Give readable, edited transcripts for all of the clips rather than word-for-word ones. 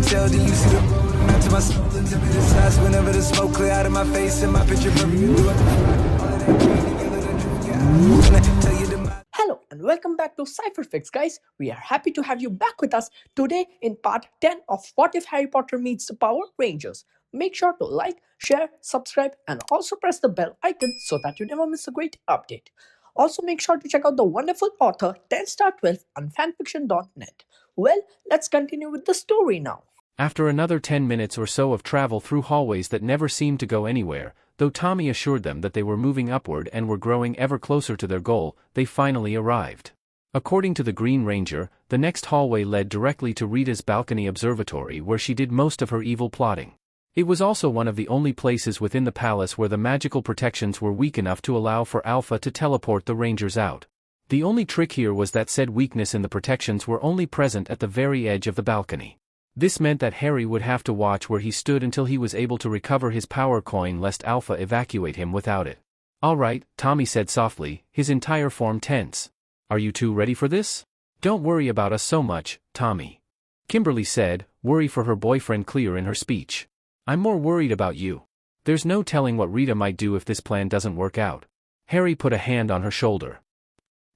tell, do you see the road? I'm not to my soul into me the size. Whenever the smoke clear out of my face and my picture perfect, you do it. All of that green together, the truth, yeah. I'm gonna tell you the Hello and welcome back to Cypherfics, guys. We are happy to have you back with us today in part 10 of What If Harry Potter Meets the Power Rangers. Make sure to like, share, subscribe and also press the bell icon so that you never miss a great update. Also make sure to check out the wonderful author 10star12 on fanfiction.net. Well, let's continue with the story now. After another 10 minutes or so of travel through hallways that never seemed to go anywhere, though Tommy assured them that they were moving upward and were growing ever closer to their goal, they finally arrived. According to the Green Ranger, the next hallway led directly to Rita's balcony observatory where she did most of her evil plotting. It was also one of the only places within the palace where the magical protections were weak enough to allow for Alpha to teleport the Rangers out. The only trick here was that said weakness in the protections were only present at the very edge of the balcony. This meant that Harry would have to watch where he stood until he was able to recover his power coin lest Alpha evacuate him without it. "All right," Tommy said softly, his entire form tense. "Are you two ready for this?" "Don't worry about us so much, Tommy," Kimberly said, worry for her boyfriend clear in her speech. "I'm more worried about you. There's no telling what Rita might do if this plan doesn't work out." Harry put a hand on her shoulder.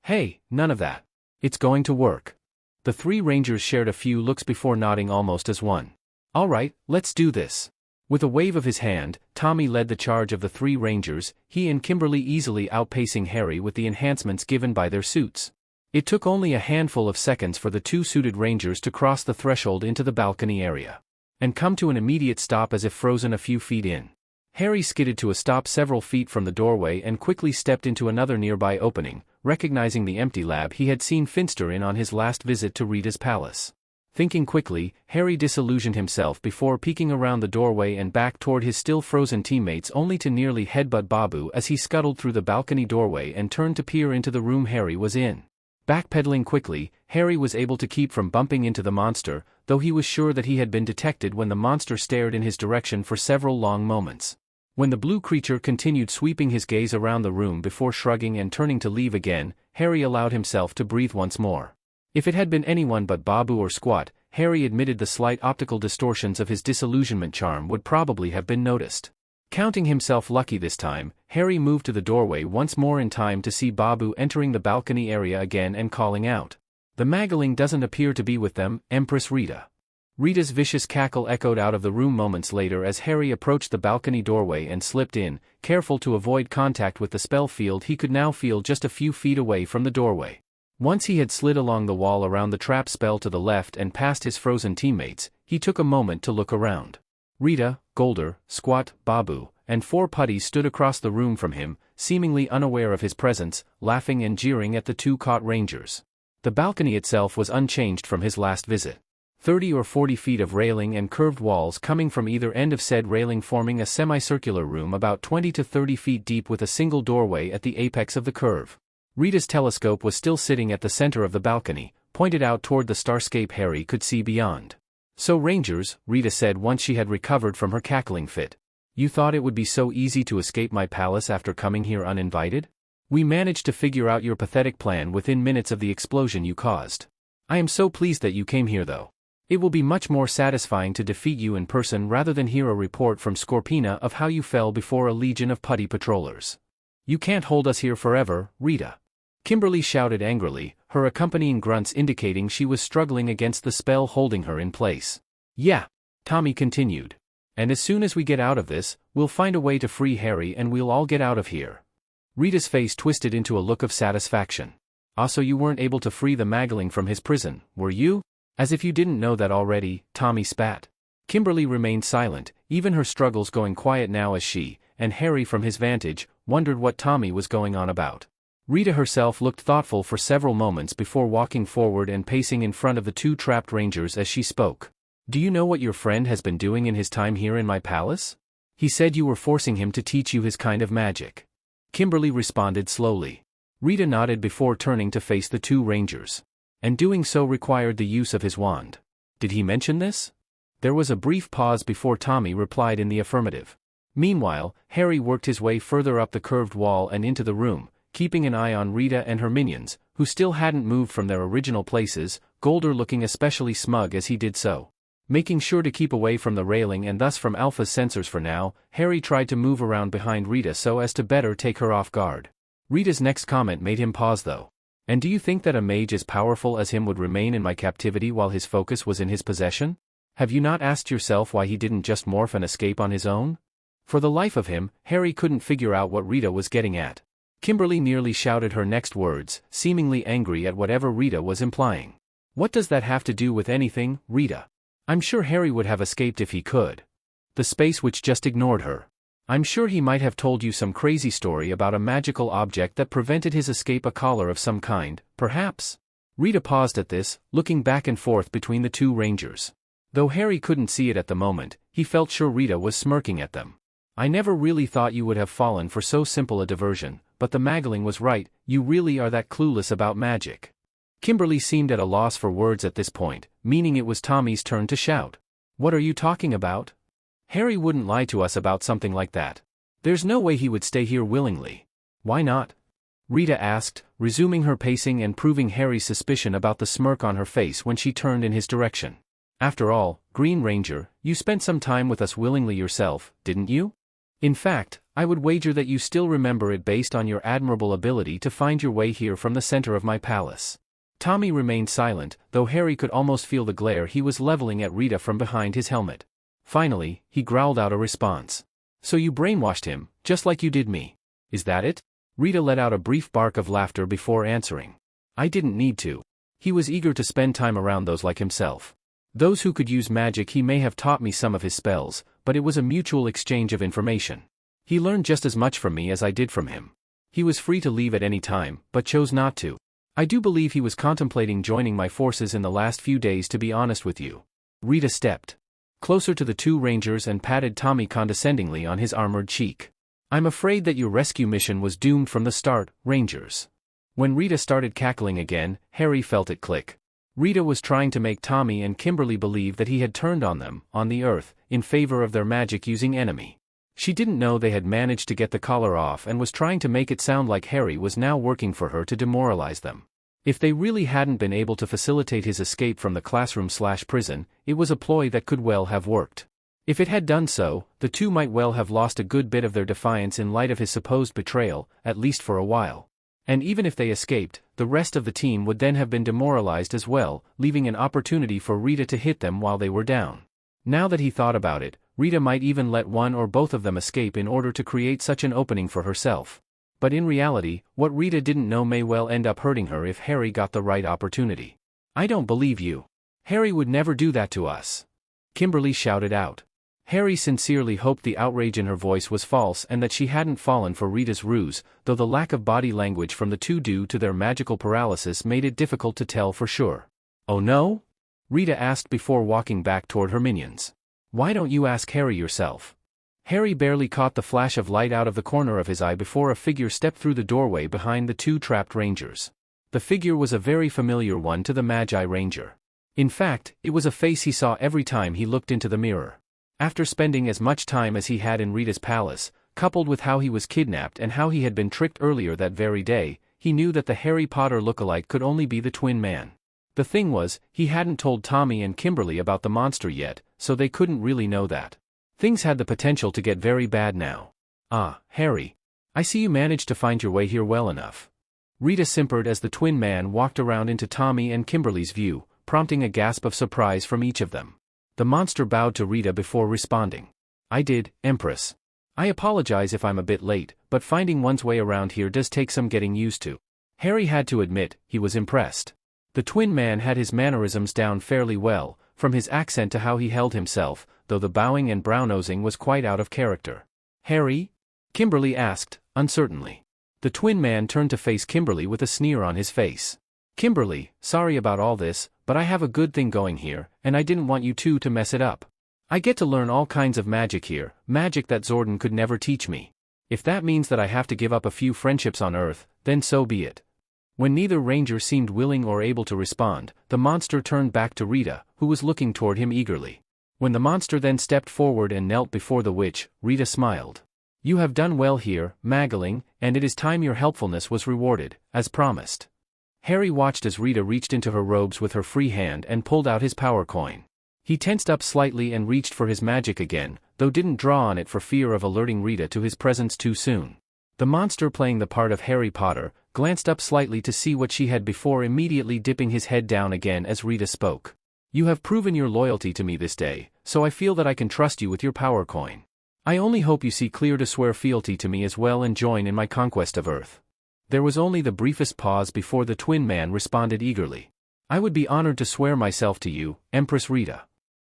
"Hey, none of that. It's going to work." The three Rangers shared a few looks before nodding almost as one. "All right, let's do this." With a wave of his hand, Tommy led the charge of the three Rangers, he and Kimberly easily outpacing Harry with the enhancements given by their suits. It took only a handful of seconds for the two suited Rangers to cross the threshold into the balcony area and come to an immediate stop as if frozen a few feet in. Harry skidded to a stop several feet from the doorway and quickly stepped into another nearby opening, recognizing the empty lab he had seen Finster in on his last visit to Rita's palace. Thinking quickly, Harry disillusioned himself before peeking around the doorway and back toward his still frozen teammates only to nearly headbutt Babu as he scuttled through the balcony doorway and turned to peer into the room Harry was in. Backpedaling quickly, Harry was able to keep from bumping into the monster, though he was sure that he had been detected when the monster stared in his direction for several long moments. When the blue creature continued sweeping his gaze around the room before shrugging and turning to leave again, Harry allowed himself to breathe once more. If it had been anyone but Babu or Squat, Harry admitted the slight optical distortions of his disillusionment charm would probably have been noticed. Counting himself lucky this time, Harry moved to the doorway once more in time to see Babu entering the balcony area again and calling out. "The Magaling doesn't appear to be with them, Empress Rita." Rita's vicious cackle echoed out of the room moments later as Harry approached the balcony doorway and slipped in, careful to avoid contact with the spell field he could now feel just a few feet away from the doorway. Once he had slid along the wall around the trap spell to the left and past his frozen teammates, he took a moment to look around. Rita, Golder, Squat, Babu, and four putties stood across the room from him, seemingly unaware of his presence, laughing and jeering at the two caught Rangers. The balcony itself was unchanged from his last visit. 30 or 40 feet of railing and curved walls coming from either end of said railing forming a semicircular room about 20 to 30 feet deep with a single doorway at the apex of the curve. Rita's telescope was still sitting at the center of the balcony, pointed out toward the starscape Harry could see beyond. "So Rangers," Rita said once she had recovered from her cackling fit. "You thought it would be so easy to escape my palace after coming here uninvited? We managed to figure out your pathetic plan within minutes of the explosion you caused. I am so pleased that you came here though. It will be much more satisfying to defeat you in person rather than hear a report from Scorpina of how you fell before a legion of putty patrollers. You can't hold us here forever, Rita." Kimberly shouted angrily, her accompanying grunts indicating she was struggling against the spell holding her in place. "Yeah," Tommy continued. "And as soon as we get out of this, we'll find a way to free Harry and we'll all get out of here." Rita's face twisted into a look of satisfaction. "So you weren't able to free the Magaling from his prison, were you?" "As if you didn't know that already," Tommy spat. Kimberly remained silent, even her struggles going quiet now as she, and Harry from his vantage, wondered what Tommy was going on about. Rita herself looked thoughtful for several moments before walking forward and pacing in front of the two trapped Rangers as she spoke. "Do you know what your friend has been doing in his time here in my palace? He said you were forcing him to teach you his kind of magic." Kimberly responded slowly. Rita nodded before turning to face the two Rangers. "And doing so required the use of his wand. Did he mention this?" There was a brief pause before Tommy replied in the affirmative. Meanwhile, Harry worked his way further up the curved wall and into the room, keeping an eye on Rita and her minions, who still hadn't moved from their original places, Golder looking especially smug as he did so. Making sure to keep away from the railing and thus from Alpha's sensors for now, Harry tried to move around behind Rita so as to better take her off guard. Rita's next comment made him pause though. And do you think that a mage as powerful as him would remain in my captivity while his focus was in his possession? Have you not asked yourself why he didn't just morph and escape on his own? For the life of him, Harry couldn't figure out what Rita was getting at. Kimberly nearly shouted her next words, seemingly angry at whatever Rita was implying. What does that have to do with anything, Rita? I'm sure Harry would have escaped if he could. The space witch just ignored her. I'm sure he might have told you some crazy story about a magical object that prevented his escape, a collar of some kind, perhaps? Rita paused at this, looking back and forth between the two rangers. Though Harry couldn't see it at the moment, he felt sure Rita was smirking at them. I never really thought you would have fallen for so simple a diversion, but the Magling was right, you really are that clueless about magic. Kimberly seemed at a loss for words at this point, meaning it was Tommy's turn to shout. What are you talking about? Harry wouldn't lie to us about something like that. There's no way he would stay here willingly. Why not? Rita asked, resuming her pacing and proving Harry's suspicion about the smirk on her face when she turned in his direction. After all, Green Ranger, you spent some time with us willingly yourself, didn't you? In fact, I would wager that you still remember it based on your admirable ability to find your way here from the center of my palace. Tommy remained silent, though Harry could almost feel the glare he was leveling at Rita from behind his helmet. Finally, he growled out a response. So you brainwashed him, just like you did me. Is that it? Rita let out a brief bark of laughter before answering. I didn't need to. He was eager to spend time around those like himself. Those who could use magic. He may have taught me some of his spells, but it was a mutual exchange of information. He learned just as much from me as I did from him. He was free to leave at any time, but chose not to. I do believe he was contemplating joining my forces in the last few days, to be honest with you. Rita stepped closer to the two rangers and patted Tommy condescendingly on his armored cheek. I'm afraid that your rescue mission was doomed from the start, Rangers. When Rita started cackling again, Harry felt it click. Rita was trying to make Tommy and Kimberly believe that he had turned on them, on the earth, in favor of their magic-using enemy. She didn't know they had managed to get the collar off and was trying to make it sound like Harry was now working for her to demoralize them. If they really hadn't been able to facilitate his escape from the classroom/prison, it was a ploy that could well have worked. If it had done so, the two might well have lost a good bit of their defiance in light of his supposed betrayal, at least for a while. And even if they escaped, the rest of the team would then have been demoralized as well, leaving an opportunity for Rita to hit them while they were down. Now that he thought about it, Rita might even let one or both of them escape in order to create such an opening for herself. But in reality, what Rita didn't know may well end up hurting her if Harry got the right opportunity. I don't believe you. Harry would never do that to us. Kimberly shouted out. Harry sincerely hoped the outrage in her voice was false and that she hadn't fallen for Rita's ruse, though the lack of body language from the two due to their magical paralysis made it difficult to tell for sure. Oh no? Rita asked before walking back toward her minions. Why don't you ask Harry yourself? Harry barely caught the flash of light out of the corner of his eye before a figure stepped through the doorway behind the two trapped rangers. The figure was a very familiar one to the Magi Ranger. In fact, it was a face he saw every time he looked into the mirror. After spending as much time as he had in Rita's palace, coupled with how he was kidnapped and how he had been tricked earlier that very day, he knew that the Harry Potter lookalike could only be the Twin Man. The thing was, he hadn't told Tommy and Kimberly about the monster yet, so they couldn't really know that. Things had the potential to get very bad now. Ah, Harry. I see you managed to find your way here well enough. Rita simpered as the Twin Man walked around into Tommy and Kimberly's view, prompting a gasp of surprise from each of them. The monster bowed to Rita before responding. I did, Empress. I apologize if I'm a bit late, but finding one's way around here does take some getting used to. Harry had to admit, he was impressed. The Twin Man had his mannerisms down fairly well, from his accent to how he held himself, though the bowing and brow-nosing was quite out of character. Harry? Kimberly asked, uncertainly. The Twin Man turned to face Kimberly with a sneer on his face. Kimberly, sorry about all this, but I have a good thing going here, and I didn't want you two to mess it up. I get to learn all kinds of magic here, magic that Zordon could never teach me. If that means that I have to give up a few friendships on Earth, then so be it. When neither ranger seemed willing or able to respond, the monster turned back to Rita, who was looking toward him eagerly. When the monster then stepped forward and knelt before the witch, Rita smiled. You have done well here, Magling, and it is time your helpfulness was rewarded, as promised. Harry watched as Rita reached into her robes with her free hand and pulled out his power coin. He tensed up slightly and reached for his magic again, though didn't draw on it for fear of alerting Rita to his presence too soon. The monster playing the part of Harry Potter glanced up slightly to see what she had before immediately dipping his head down again as Rita spoke. You have proven your loyalty to me this day, so I feel that I can trust you with your power coin. I only hope you see clear to swear fealty to me as well and join in my conquest of Earth. There was only the briefest pause before the twin man responded eagerly. I would be honored to swear myself to you, Empress Rita.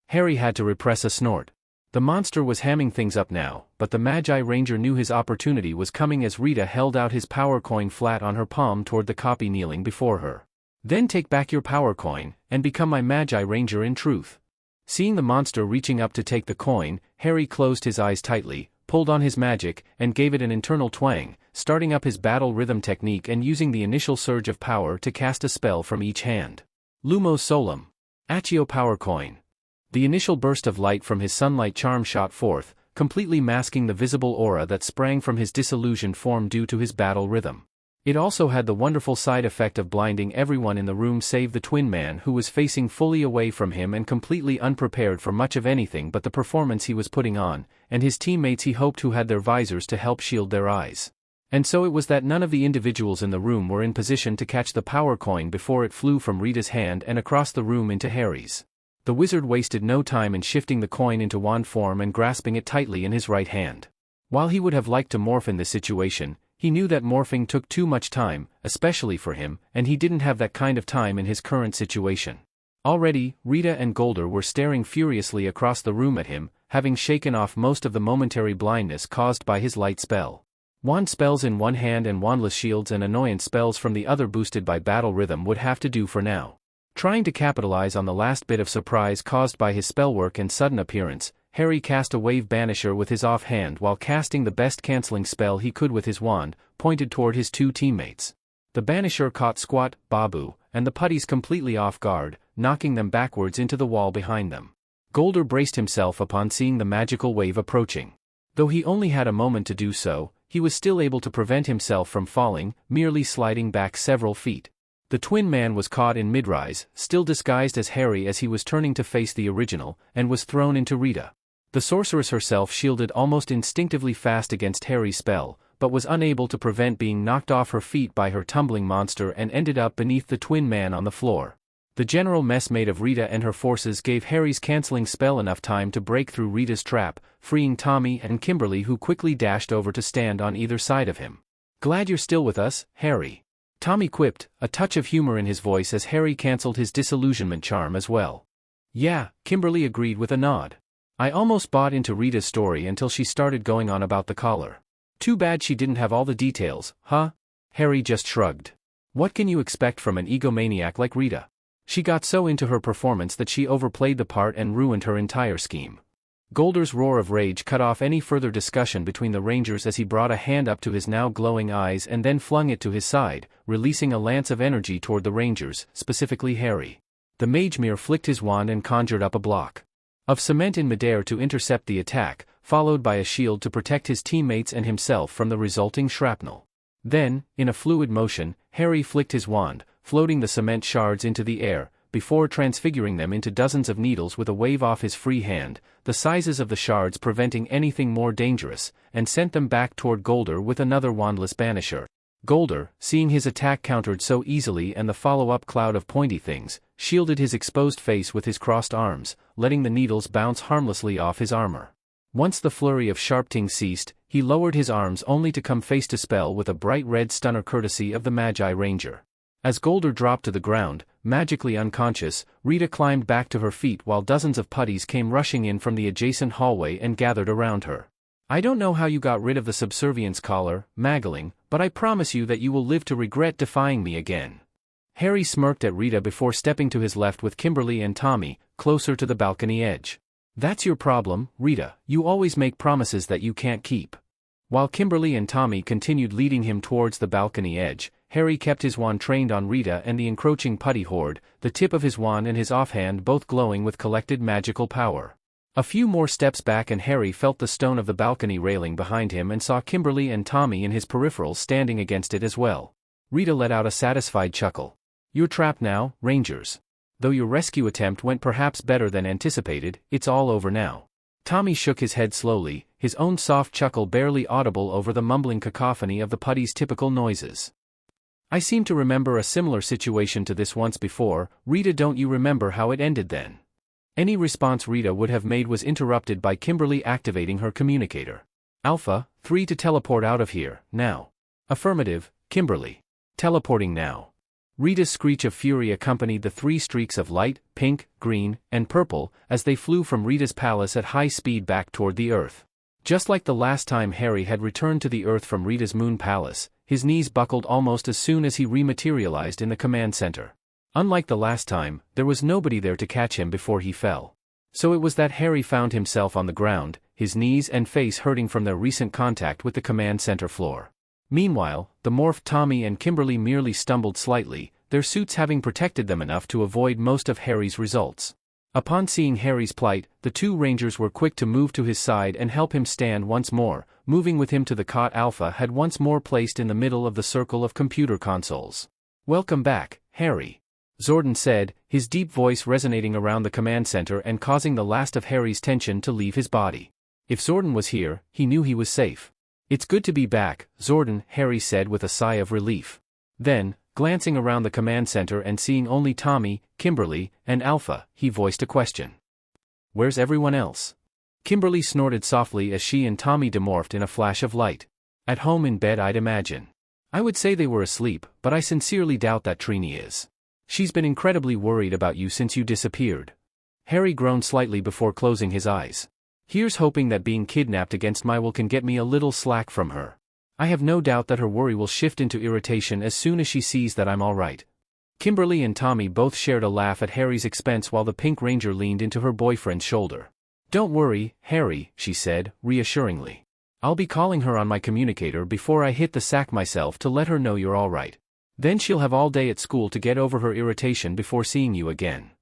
Harry had to repress a snort. The monster was hamming things up now, but the Magi Ranger knew his opportunity was coming as Rita held out his power coin flat on her palm toward the copy kneeling before her. Then take back your power coin, and become my Magi Ranger in truth. Seeing the monster reaching up to take the coin, Harry closed his eyes tightly, pulled on his magic, and gave it an internal twang, starting up his battle rhythm technique and using the initial surge of power to cast a spell from each hand. Lumos Solum. Accio Power Coin. The initial burst of light from his sunlight charm shot forth, completely masking the visible aura that sprang from his disillusioned form due to his battle rhythm. It also had the wonderful side effect of blinding everyone in the room save the twin man who was facing fully away from him and completely unprepared for much of anything but the performance he was putting on, and his teammates he hoped who had their visors to help shield their eyes. And so it was that none of the individuals in the room were in position to catch the power coin before it flew from Rita's hand and across the room into Harry's. The wizard wasted no time in shifting the coin into wand form and grasping it tightly in his right hand. While he would have liked to morph in this situation, he knew that morphing took too much time, especially for him, and he didn't have that kind of time in his current situation. Already, Rita and Golder were staring furiously across the room at him, having shaken off most of the momentary blindness caused by his light spell. Wand spells in one hand and wandless shields and annoyance spells from the other boosted by battle rhythm would have to do for now. Trying to capitalize on the last bit of surprise caused by his spellwork and sudden appearance, Harry cast a wave banisher with his offhand while casting the best cancelling spell he could with his wand, pointed toward his two teammates. The banisher caught Squat, Babu, and the putties completely off guard, knocking them backwards into the wall behind them. Golder braced himself upon seeing the magical wave approaching. Though he only had a moment to do so, he was still able to prevent himself from falling, merely sliding back several feet. The twin man was caught in mid-rise, still disguised as Harry as he was turning to face the original, and was thrown into Rita. The sorceress herself shielded almost instinctively fast against Harry's spell, but was unable to prevent being knocked off her feet by her tumbling monster and ended up beneath the twin man on the floor. The general mess made of Rita and her forces gave Harry's cancelling spell enough time to break through Rita's trap, freeing Tommy and Kimberly who quickly dashed over to stand on either side of him. "Glad you're still with us, Harry," Tommy quipped, a touch of humor in his voice as Harry cancelled his disillusionment charm as well. "Yeah," Kimberly agreed with a nod. "I almost bought into Rita's story until she started going on about the collar. Too bad she didn't have all the details, huh?" Harry just shrugged. What can you expect from an egomaniac like Rita? She got so into her performance that she overplayed the part and ruined her entire scheme. Golder's roar of rage cut off any further discussion between the Rangers as he brought a hand up to his now glowing eyes and then flung it to his side, releasing a lance of energy toward the Rangers, specifically Harry. The Magemere flicked his wand and conjured up a block of cement in midair to intercept the attack, followed by a shield to protect his teammates and himself from the resulting shrapnel. Then, in a fluid motion, Harry flicked his wand, floating the cement shards into the air, before transfiguring them into dozens of needles with a wave off his free hand, the sizes of the shards preventing anything more dangerous, and sent them back toward Golder with another wandless banisher. Golder, seeing his attack countered so easily and the follow-up cloud of pointy things, shielded his exposed face with his crossed arms, letting the needles bounce harmlessly off his armor. Once the flurry of sharp tings ceased, he lowered his arms only to come face to spell with a bright red stunner courtesy of the Magi Ranger. As Golder dropped to the ground, magically unconscious, Rita climbed back to her feet while dozens of putties came rushing in from the adjacent hallway and gathered around her. "I don't know how you got rid of the subservience collar, Magling, but I promise you that you will live to regret defying me again." Harry smirked at Rita before stepping to his left with Kimberly and Tommy, closer to the balcony edge. "That's your problem, Rita, you always make promises that you can't keep." While Kimberly and Tommy continued leading him towards the balcony edge, Harry kept his wand trained on Rita and the encroaching putty horde, the tip of his wand and his offhand both glowing with collected magical power. A few more steps back and Harry felt the stone of the balcony railing behind him and saw Kimberly and Tommy in his peripherals standing against it as well. Rita let out a satisfied chuckle. "You're trapped now, Rangers. Though your rescue attempt went perhaps better than anticipated, it's all over now. Tommy shook his head slowly, his own soft chuckle barely audible over the mumbling cacophony of the putty's typical noises. I seem to remember a similar situation to this once before. Rita, don't you remember how it ended then? Any response Rita would have made was interrupted by Kimberly activating her communicator. Alpha, 3 to teleport out of here, now. Affirmative, Kimberly. Teleporting now. Rita's screech of fury accompanied the 3 streaks of light, pink, green, and purple, as they flew from Rita's palace at high speed back toward the Earth. Just like the last time Harry had returned to the Earth from Rita's moon palace, his knees buckled almost as soon as he rematerialized in the command center. Unlike the last time, there was nobody there to catch him before he fell. So it was that Harry found himself on the ground, his knees and face hurting from their recent contact with the command center floor. Meanwhile, the morphed Tommy and Kimberly merely stumbled slightly, their suits having protected them enough to avoid most of Harry's results. Upon seeing Harry's plight, the 2 Rangers were quick to move to his side and help him stand once more, moving with him to the cot Alpha had once more placed in the middle of the circle of computer consoles. "Welcome back, Harry," Zordon said, his deep voice resonating around the command center and causing the last of Harry's tension to leave his body. If Zordon was here, he knew he was safe. "It's good to be back, Zordon," Harry said with a sigh of relief. Then, glancing around the command center and seeing only Tommy, Kimberly, and Alpha, he voiced a question. "Where's everyone else?" Kimberly snorted softly as she and Tommy demorphed in a flash of light. "At home in bed, I'd imagine. I would say they were asleep, but I sincerely doubt that Trini is. She's been incredibly worried about you since you disappeared." Harry groaned slightly before closing his eyes. "Here's hoping that being kidnapped against my will can get me a little slack from her. I have no doubt that her worry will shift into irritation as soon as she sees that I'm all right." Kimberly and Tommy both shared a laugh at Harry's expense while the Pink Ranger leaned into her boyfriend's shoulder. "Don't worry, Harry," she said, reassuringly. "I'll be calling her on my communicator before I hit the sack myself to let her know you're all right. Then she'll have all day at school to get over her irritation before seeing you again."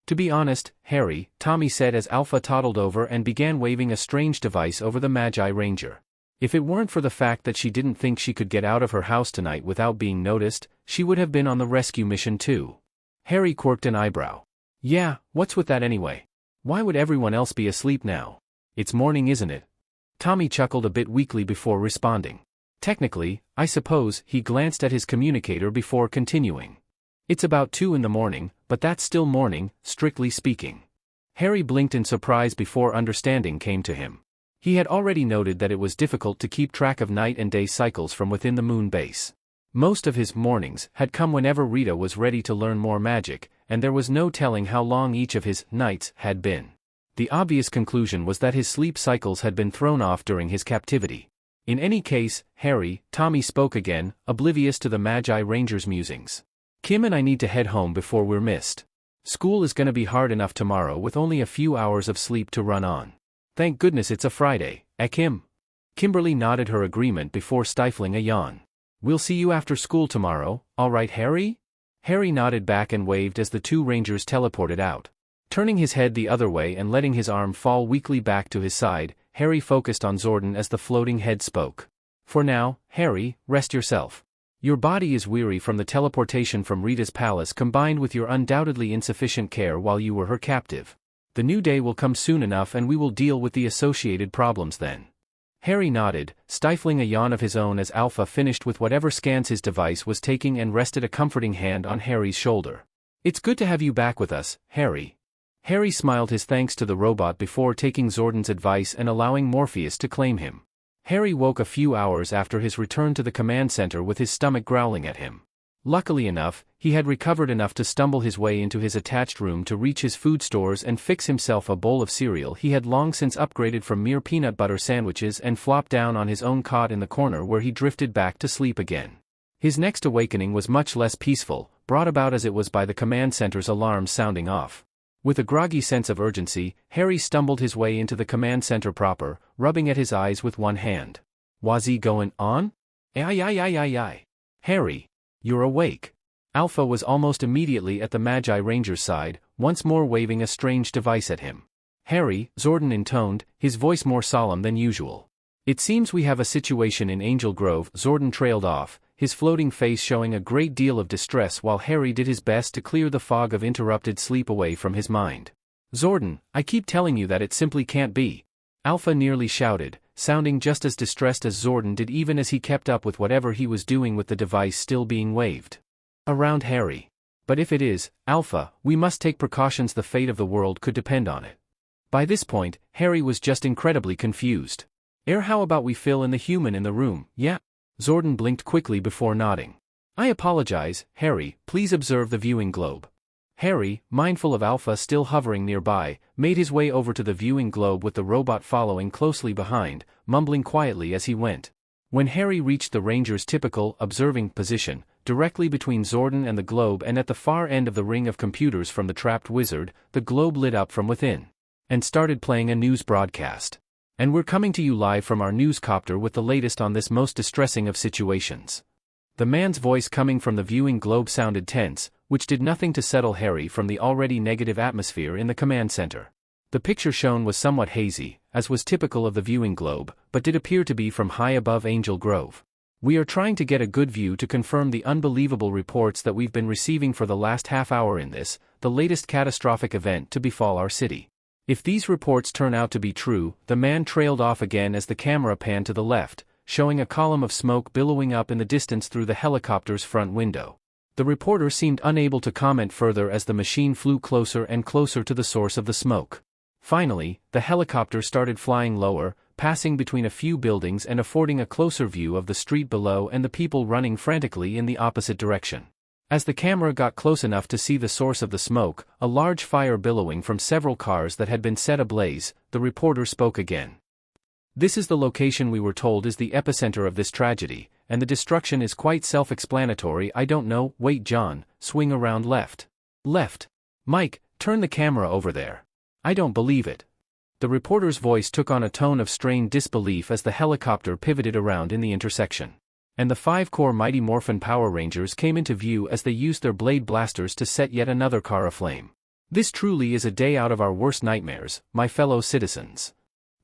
"To be honest, Harry," Tommy said as Alpha toddled over and began waving a strange device over the Magi Ranger. "If it weren't for the fact that she didn't think she could get out of her house tonight without being noticed, she would have been on the rescue mission too." Harry quirked an eyebrow. "Yeah, what's with that anyway? Why would everyone else be asleep now? It's morning, isn't it?" Tommy chuckled a bit weakly before responding. "Technically, I suppose," he glanced at his communicator before continuing. "It's about 2 in the morning, but that's still morning, strictly speaking." Harry blinked in surprise before understanding came to him. He had already noted that it was difficult to keep track of night and day cycles from within the moon base. Most of his mornings had come whenever Rita was ready to learn more magic, and there was no telling how long each of his nights had been. The obvious conclusion was that his sleep cycles had been thrown off during his captivity. "In any case, Harry," Tommy spoke again, oblivious to the Magi Ranger's musings. "Kim and I need to head home before we're missed. School is gonna be hard enough tomorrow with only a few hours of sleep to run on. Thank goodness it's a Friday, Kim?" Kimberly nodded her agreement before stifling a yawn. "We'll see you after school tomorrow, all right, Harry?" Harry nodded back and waved as the 2 Rangers teleported out. Turning his head the other way and letting his arm fall weakly back to his side, Harry focused on Zordon as the floating head spoke. "For now, Harry, rest yourself. Your body is weary from the teleportation from Rita's palace combined with your undoubtedly insufficient care while you were her captive. The new day will come soon enough and we will deal with the associated problems then." Harry nodded, stifling a yawn of his own as Alpha finished with whatever scans his device was taking and rested a comforting hand on Harry's shoulder. "It's good to have you back with us, Harry." Harry smiled his thanks to the robot before taking Zordon's advice and allowing Morpheus to claim him. Harry woke a few hours after his return to the command center with his stomach growling at him. Luckily enough, he had recovered enough to stumble his way into his attached room to reach his food stores and fix himself a bowl of cereal he had long since upgraded from mere peanut butter sandwiches and flop down on his own cot in the corner where he drifted back to sleep again. His next awakening was much less peaceful, brought about as it was by the command center's alarms sounding off. With a groggy sense of urgency, Harry stumbled his way into the command center proper, rubbing at his eyes with one hand. "Was he going on? Aye. Harry, you're awake." Alpha was almost immediately at the Magi Ranger's side, once more waving a strange device at him. "Harry," Zordon intoned, his voice more solemn than usual. "It seems we have a situation in Angel Grove." Zordon trailed off, his floating face showing a great deal of distress while Harry did his best to clear the fog of interrupted sleep away from his mind. "Zordon, I keep telling you that it simply can't be," Alpha nearly shouted, sounding just as distressed as Zordon did even as he kept up with whatever he was doing with the device still being waved around Harry. "But if it is, Alpha, we must take precautions. The fate of the world could depend on it." By this point, Harry was just incredibly confused. How about we fill in the human in the room, yeah?" Zordon blinked quickly before nodding. "I apologize, Harry, please observe the viewing globe." Harry, mindful of Alpha still hovering nearby, made his way over to the viewing globe with the robot following closely behind, mumbling quietly as he went. When Harry reached the ranger's typical, observing position, directly between Zordon and the globe and at the far end of the ring of computers from the trapped wizard, the globe lit up from within and started playing a news broadcast. "And we're coming to you live from our newscopter with the latest on this most distressing of situations." The man's voice coming from the viewing globe sounded tense, which did nothing to settle Harry from the already negative atmosphere in the command center. The picture shown was somewhat hazy, as was typical of the viewing globe, but did appear to be from high above Angel Grove. "We are trying to get a good view to confirm the unbelievable reports that we've been receiving for the last half hour in this, the latest catastrophic event to befall our city. If these reports turn out to be true," the man trailed off again as the camera panned to the left, showing a column of smoke billowing up in the distance through the helicopter's front window. The reporter seemed unable to comment further as the machine flew closer and closer to the source of the smoke. Finally, the helicopter started flying lower, passing between a few buildings and affording a closer view of the street below and the people running frantically in the opposite direction. As the camera got close enough to see the source of the smoke, a large fire billowing from several cars that had been set ablaze, the reporter spoke again. "This is the location we were told is the epicenter of this tragedy, and the destruction is quite self-explanatory. I don't know, wait John, swing around left. Left. Mike, turn the camera over there. I don't believe it." The reporter's voice took on a tone of strained disbelief as the helicopter pivoted around in the intersection. And the 5-core Mighty Morphin Power Rangers came into view as they used their blade blasters to set yet another car aflame. "This truly is a day out of our worst nightmares, my fellow citizens,"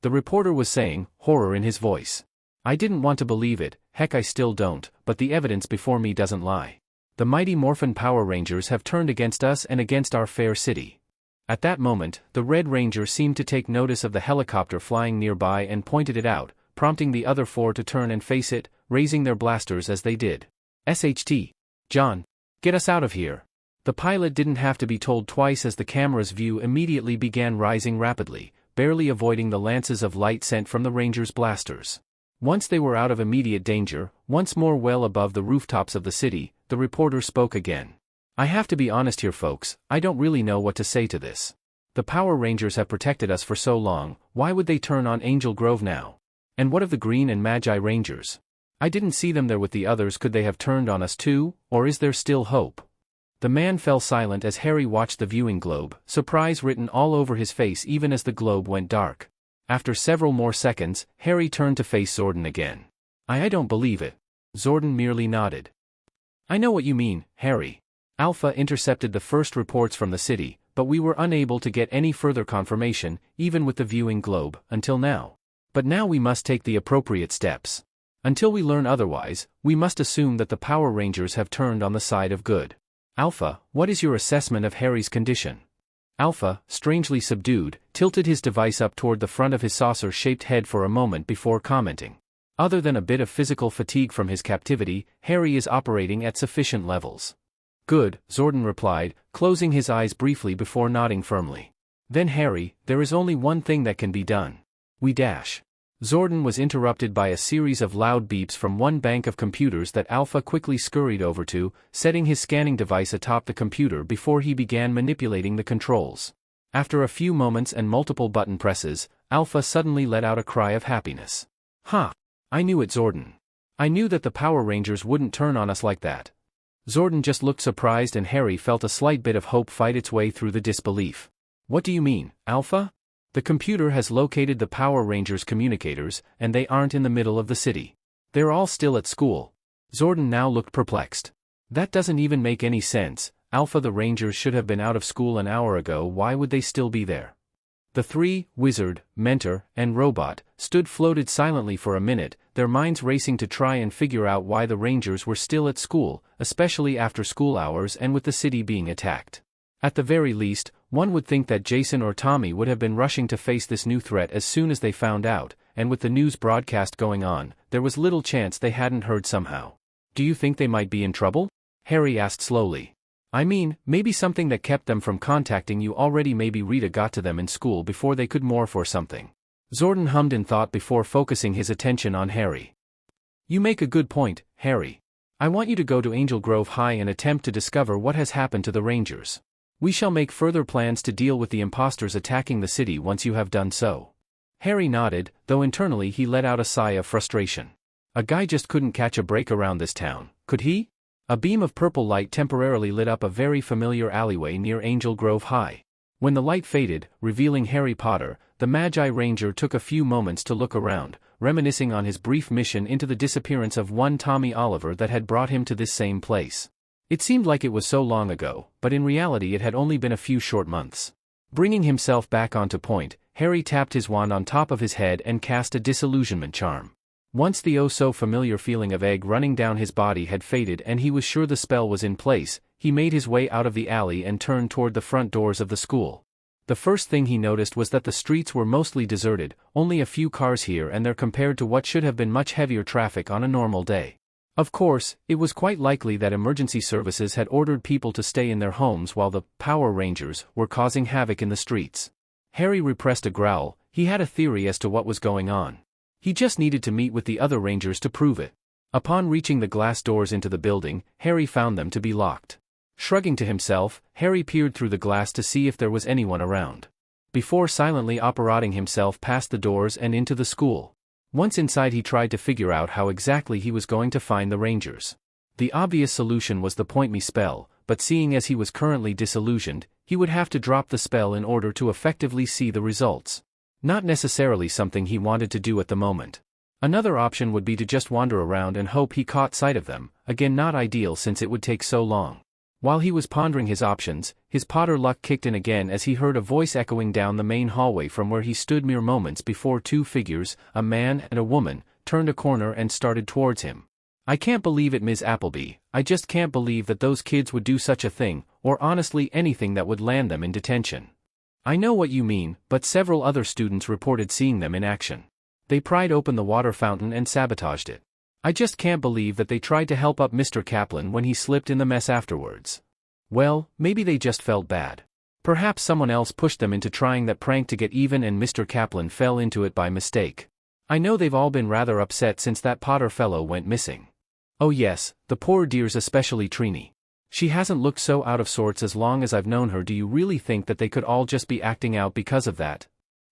the reporter was saying, horror in his voice. "I didn't want to believe it, heck I still don't, but the evidence before me doesn't lie. The Mighty Morphin Power Rangers have turned against us and against our fair city." At that moment, the Red Ranger seemed to take notice of the helicopter flying nearby and pointed it out, prompting the other 4 to turn and face it, raising their blasters as they did. "SHT. John. Get us out of here." The pilot didn't have to be told twice as the camera's view immediately began rising rapidly, barely avoiding the lances of light sent from the Rangers' blasters. Once they were out of immediate danger, once more well above the rooftops of the city, the reporter spoke again. "I have to be honest here folks, I don't really know what to say to this. The Power Rangers have protected us for so long, why would they turn on Angel Grove now? And what of the Green and Magi Rangers? I didn't see them there with the others. Could they have turned on us too, or is there still hope?" The man fell silent as Harry watched the viewing globe, surprise written all over his face even as the globe went dark. After several more seconds, Harry turned to face Zordon again. I don't believe it." Zordon merely nodded. "I know what you mean, Harry. Alpha intercepted the first reports from the city, but we were unable to get any further confirmation, even with the viewing globe, until now. But now we must take the appropriate steps. Until we learn otherwise, we must assume that the Power Rangers have turned on the side of good. Alpha, what is your assessment of Harry's condition?" Alpha, strangely subdued, tilted his device up toward the front of his saucer-shaped head for a moment before commenting. "Other than a bit of physical fatigue from his captivity, Harry is operating at sufficient levels." "Good," Zordon replied, closing his eyes briefly before nodding firmly. "Then Harry, there is only one thing that can be done. We dash." Zordon was interrupted by a series of loud beeps from one bank of computers that Alpha quickly scurried over to, setting his scanning device atop the computer before he began manipulating the controls. After a few moments and multiple button presses, Alpha suddenly let out a cry of happiness. "Ha! I knew it, Zordon. I knew that the Power Rangers wouldn't turn on us like that." Zordon just looked surprised and Harry felt a slight bit of hope fight its way through the disbelief. "What do you mean, Alpha?" "The computer has located the Power Rangers' communicators, and they aren't in the middle of the city. They're all still at school." Zordon now looked perplexed. "That doesn't even make any sense. Alpha, the Rangers should have been out of school an hour ago. Why would they still be there?" The 3, Wizard, Mentor, and Robot, floated silently for a minute, their minds racing to try and figure out why the Rangers were still at school, especially after school hours and with the city being attacked. At the very least, one would think that Jason or Tommy would have been rushing to face this new threat as soon as they found out, and with the news broadcast going on, there was little chance they hadn't heard somehow. Do you think they might be in trouble? Harry asked slowly. I mean, maybe something that kept them from contacting you already. Maybe Rita got to them in school before they could morph or something. Zordon hummed in thought before focusing his attention on Harry. You make a good point, Harry. I want you to go to Angel Grove High and attempt to discover what has happened to the Rangers. We shall make further plans to deal with the imposters attacking the city once you have done so. Harry nodded, though internally he let out a sigh of frustration. A guy just couldn't catch a break around this town, could he? A beam of purple light temporarily lit up a very familiar alleyway near Angel Grove High. When the light faded, revealing Harry Potter, the Magi Ranger took a few moments to look around, reminiscing on his brief mission into the disappearance of one Tommy Oliver that had brought him to this same place. It seemed like it was so long ago, but in reality it had only been a few short months. Bringing himself back onto point, Harry tapped his wand on top of his head and cast a disillusionment charm. Once the oh-so-familiar feeling of egg running down his body had faded and he was sure the spell was in place, he made his way out of the alley and turned toward the front doors of the school. The first thing he noticed was that the streets were mostly deserted, only a few cars here and there compared to what should have been much heavier traffic on a normal day. Of course, it was quite likely that emergency services had ordered people to stay in their homes while the Power Rangers were causing havoc in the streets. Harry repressed a growl. He had a theory as to what was going on. He just needed to meet with the other Rangers to prove it. Upon reaching the glass doors into the building, Harry found them to be locked. Shrugging to himself, Harry peered through the glass to see if there was anyone around. Before silently operating himself past the doors and into the school. Once inside he tried to figure out how exactly he was going to find the Rangers. The obvious solution was the Point Me spell, but seeing as he was currently disillusioned, he would have to drop the spell in order to effectively see the results. Not necessarily something he wanted to do at the moment. Another option would be to just wander around and hope he caught sight of them, again not ideal since it would take so long. While he was pondering his options, his Potter luck kicked in again as he heard a voice echoing down the main hallway from where he stood mere moments before two figures, a man and a woman, turned a corner and started towards him. I can't believe it, Ms. Appleby. I just can't believe that those kids would do such a thing, or honestly anything that would land them in detention. I know what you mean, but several other students reported seeing them in action. They pried open the water fountain and sabotaged it. I just can't believe that they tried to help up Mr. Kaplan when he slipped in the mess afterwards. Well, maybe they just felt bad. Perhaps someone else pushed them into trying that prank to get even and Mr. Kaplan fell into it by mistake. I know they've all been rather upset since that Potter fellow went missing. Oh yes, the poor dears, especially Trini. She hasn't looked so out of sorts as long as I've known her. Do you really think that they could all just be acting out because of that?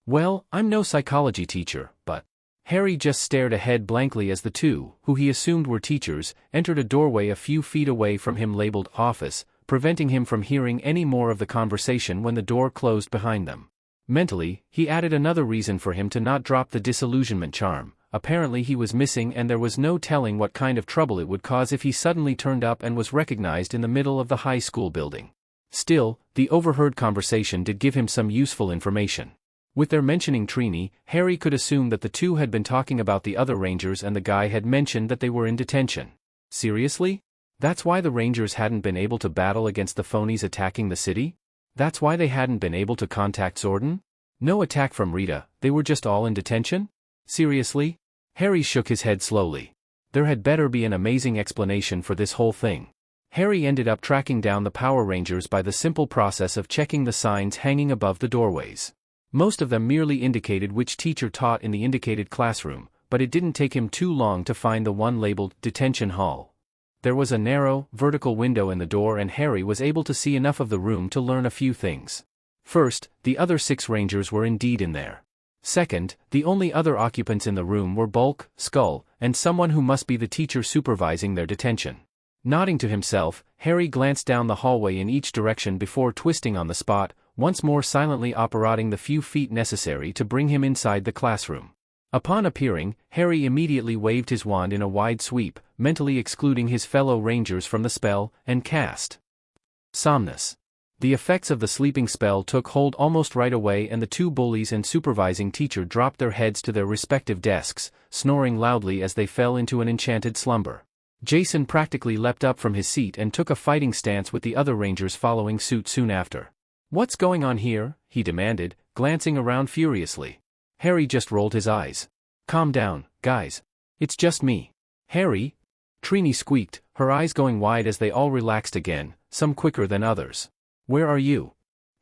Well, I'm no psychology teacher, but... Harry just stared ahead blankly as the two, who he assumed were teachers, entered a doorway a few feet away from him labeled office, preventing him from hearing any more of the conversation when the door closed behind them. Mentally, he added another reason for him to not drop the disillusionment charm. Apparently he was missing and there was no telling what kind of trouble it would cause if he suddenly turned up and was recognized in the middle of the high school building. Still, the overheard conversation did give him some useful information. With their mentioning Trini, Harry could assume that the two had been talking about the other Rangers and the guy had mentioned that they were in detention. Seriously? That's why the Rangers hadn't been able to battle against the phonies attacking the city? That's why they hadn't been able to contact Zordon? No attack from Rita, they were just all in detention? Seriously? Harry shook his head slowly. There had better be an amazing explanation for this whole thing. Harry ended up tracking down the Power Rangers by the simple process of checking the signs hanging above the doorways. Most of them merely indicated which teacher taught in the indicated classroom, but it didn't take him too long to find the one labeled Detention Hall. There was a narrow, vertical window in the door and Harry was able to see enough of the room to learn a few things. First, the other 6 Rangers were indeed in there. Second, the only other occupants in the room were Bulk, Skull, and someone who must be the teacher supervising their detention. Nodding to himself, Harry glanced down the hallway in each direction before twisting on the spot, once more silently operating the few feet necessary to bring him inside the classroom. Upon appearing, Harry immediately waved his wand in a wide sweep, mentally excluding his fellow Rangers from the spell, and cast Somnus. The effects of the sleeping spell took hold almost right away, and the two bullies and supervising teacher dropped their heads to their respective desks, snoring loudly as they fell into an enchanted slumber. Jason practically leapt up from his seat and took a fighting stance, with the other rangers following suit soon after. "What's going on here?" he demanded, glancing around furiously. Harry just rolled his eyes. "Calm down, guys. It's just me." "Harry?" Trini squeaked, her eyes going wide as they all relaxed again, some quicker than others. "Where are you?"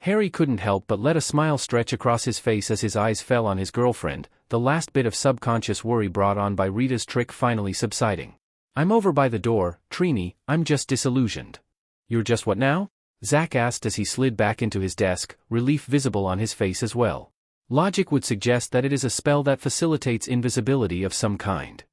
Harry couldn't help but let a smile stretch across his face as his eyes fell on his girlfriend, the last bit of subconscious worry brought on by Rita's trick finally subsiding. "I'm over by the door, Trini. I'm just disillusioned." "You're just what now?" Zach asked as he slid back into his desk, relief visible on his face as well. Logic would suggest that it is a spell that facilitates invisibility of some kind.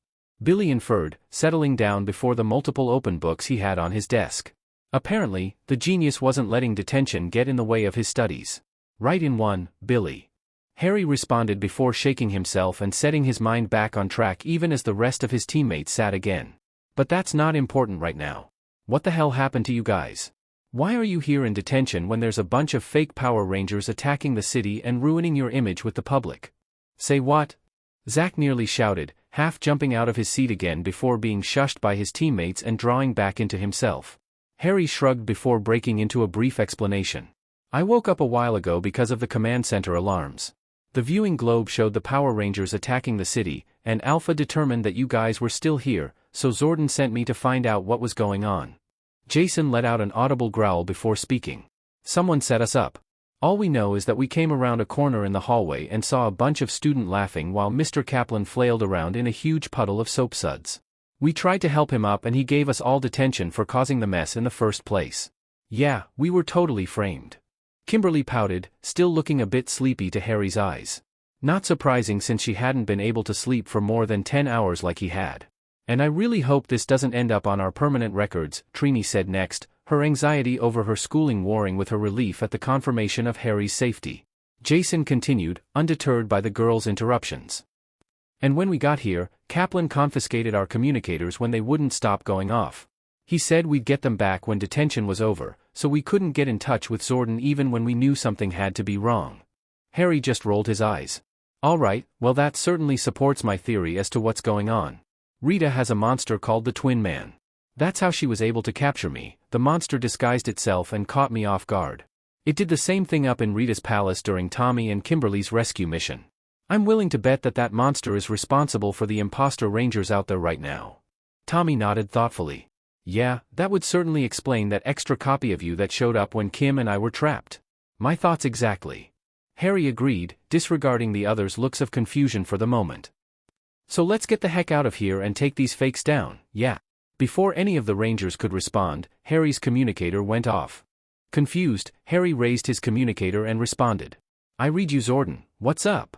Billy inferred, settling down before the multiple open books he had on his desk. Apparently, the genius wasn't letting detention get in the way of his studies. "Right in one, Billy." Harry responded before shaking himself and setting his mind back on track, even as the rest of his teammates sat again. "But that's not important right now. What the hell happened to you guys? Why are you here in detention when there's a bunch of fake Power Rangers attacking the city and ruining your image with the public?" "Say what?" Zach nearly shouted, half jumping out of his seat again before being shushed by his teammates and drawing back into himself. Harry shrugged before breaking into a brief explanation. "I woke up a while ago because of the command center alarms. The viewing globe showed the Power Rangers attacking the city, and Alpha determined that you guys were still here, so Zordon sent me to find out what was going on." Jason let out an audible growl before speaking. "Someone set us up. All we know is that we came around a corner in the hallway and saw a bunch of students laughing while Mr. Kaplan flailed around in a huge puddle of soap suds. We tried to help him up and he gave us all detention for causing the mess in the first place. Yeah, we were totally framed." Kimberly pouted, still looking a bit sleepy to Harry's eyes. Not surprising, since she hadn't been able to sleep for more than 10 hours like he had. "And I really hope this doesn't end up on our permanent records," Trini said next, her anxiety over her schooling warring with her relief at the confirmation of Harry's safety. Jason continued, undeterred by the girl's interruptions. "And when we got here, Kaplan confiscated our communicators when they wouldn't stop going off. He said we'd get them back when detention was over, so we couldn't get in touch with Zordon even when we knew something had to be wrong." Harry just rolled his eyes. "All right, well that certainly supports my theory as to what's going on. Rita has a monster called the Twin Man. That's how she was able to capture me. The monster disguised itself and caught me off guard. It did the same thing up in Rita's palace during Tommy and Kimberly's rescue mission. I'm willing to bet that that monster is responsible for the imposter rangers out there right now." Tommy nodded thoughtfully. "Yeah, that would certainly explain that extra copy of you that showed up when Kim and I were trapped." "My thoughts exactly." Harry agreed, disregarding the others' looks of confusion for the moment. "So let's get the heck out of here and take these fakes down, yeah." Before any of the rangers could respond, Harry's communicator went off. Confused, Harry raised his communicator and responded. "I read you, Zordon. What's up?"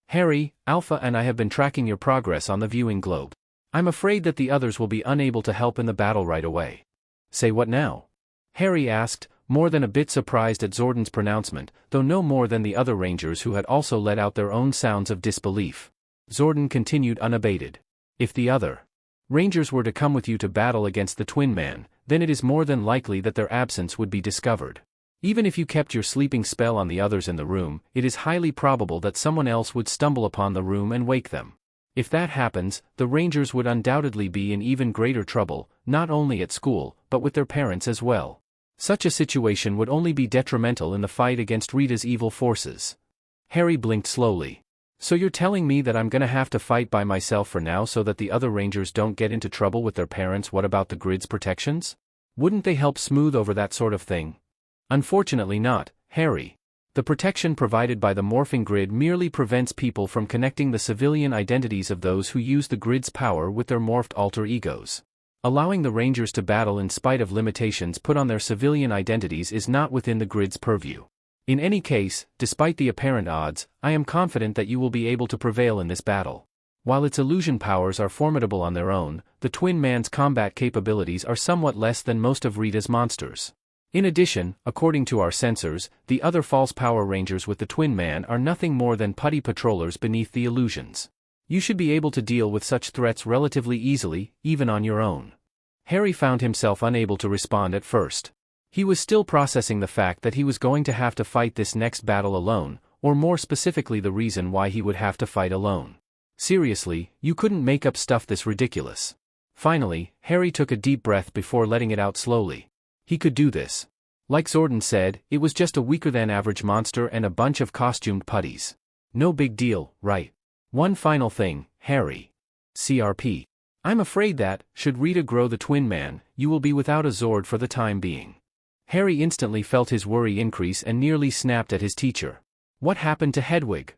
"Harry, Alpha and I have been tracking your progress on the viewing globe. I'm afraid that the others will be unable to help in the battle right away." "Say what now?" Harry asked, more than a bit surprised at Zordon's pronouncement, though no more than the other rangers who had also let out their own sounds of disbelief. Zordon continued unabated. "If the other rangers were to come with you to battle against the Twin Man, then it is more than likely that their absence would be discovered. Even if you kept your sleeping spell on the others in the room, it is highly probable that someone else would stumble upon the room and wake them. If that happens, the rangers would undoubtedly be in even greater trouble, not only at school, but with their parents as well. Such a situation would only be detrimental in the fight against Rita's evil forces." Harry blinked slowly. "So you're telling me that I'm gonna have to fight by myself for now so that the other rangers don't get into trouble with their parents? What about the grid's protections? Wouldn't they help smooth over that sort of thing?" "Unfortunately not, Harry. The protection provided by the morphing grid merely prevents people from connecting the civilian identities of those who use the grid's power with their morphed alter egos. Allowing the rangers to battle in spite of limitations put on their civilian identities is not within the grid's purview. In any case, despite the apparent odds, I am confident that you will be able to prevail in this battle. While its illusion powers are formidable on their own, the Twin Man's combat capabilities are somewhat less than most of Rita's monsters. In addition, according to our sensors, the other false Power Rangers with the Twin Man are nothing more than putty patrollers beneath the illusions. You should be able to deal with such threats relatively easily, even on your own." Harry found himself unable to respond at first. He was still processing the fact that he was going to have to fight this next battle alone, or more specifically the reason why he would have to fight alone. Seriously, you couldn't make up stuff this ridiculous. Finally, Harry took a deep breath before letting it out slowly. He could do this. Like Zordon said, it was just a weaker-than-average monster and a bunch of costumed putties. No big deal, right? One final thing, Harry. CRP. I'm afraid that, should Rita grow the Twin Man, you will be without a Zord for the time being. Harry instantly felt his worry increase and nearly snapped at his teacher. What happened to Hedwig?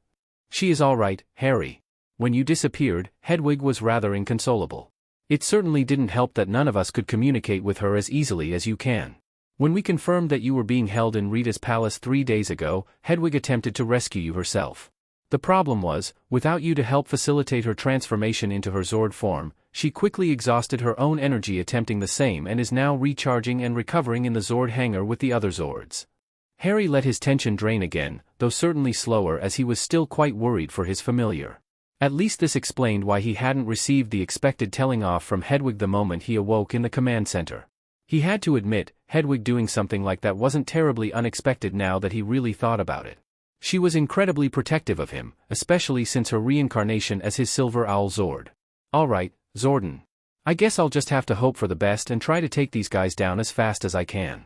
She is all right, Harry. When you disappeared, Hedwig was rather inconsolable. It certainly didn't help that none of us could communicate with her as easily as you can. When we confirmed that you were being held in Rita's palace 3 days ago, Hedwig attempted to rescue you herself. The problem was, without you to help facilitate her transformation into her Zord form, she quickly exhausted her own energy attempting the same and is now recharging and recovering in the Zord hangar with the other Zords. Harry let his tension drain again, though certainly slower as he was still quite worried for his familiar. At least this explained why he hadn't received the expected telling off from Hedwig the moment he awoke in the command center. He had to admit, Hedwig doing something like that wasn't terribly unexpected now that he really thought about it. She was incredibly protective of him, especially since her reincarnation as his Silver Owl Zord. Alright, Zordon. I guess I'll just have to hope for the best and try to take these guys down as fast as I can.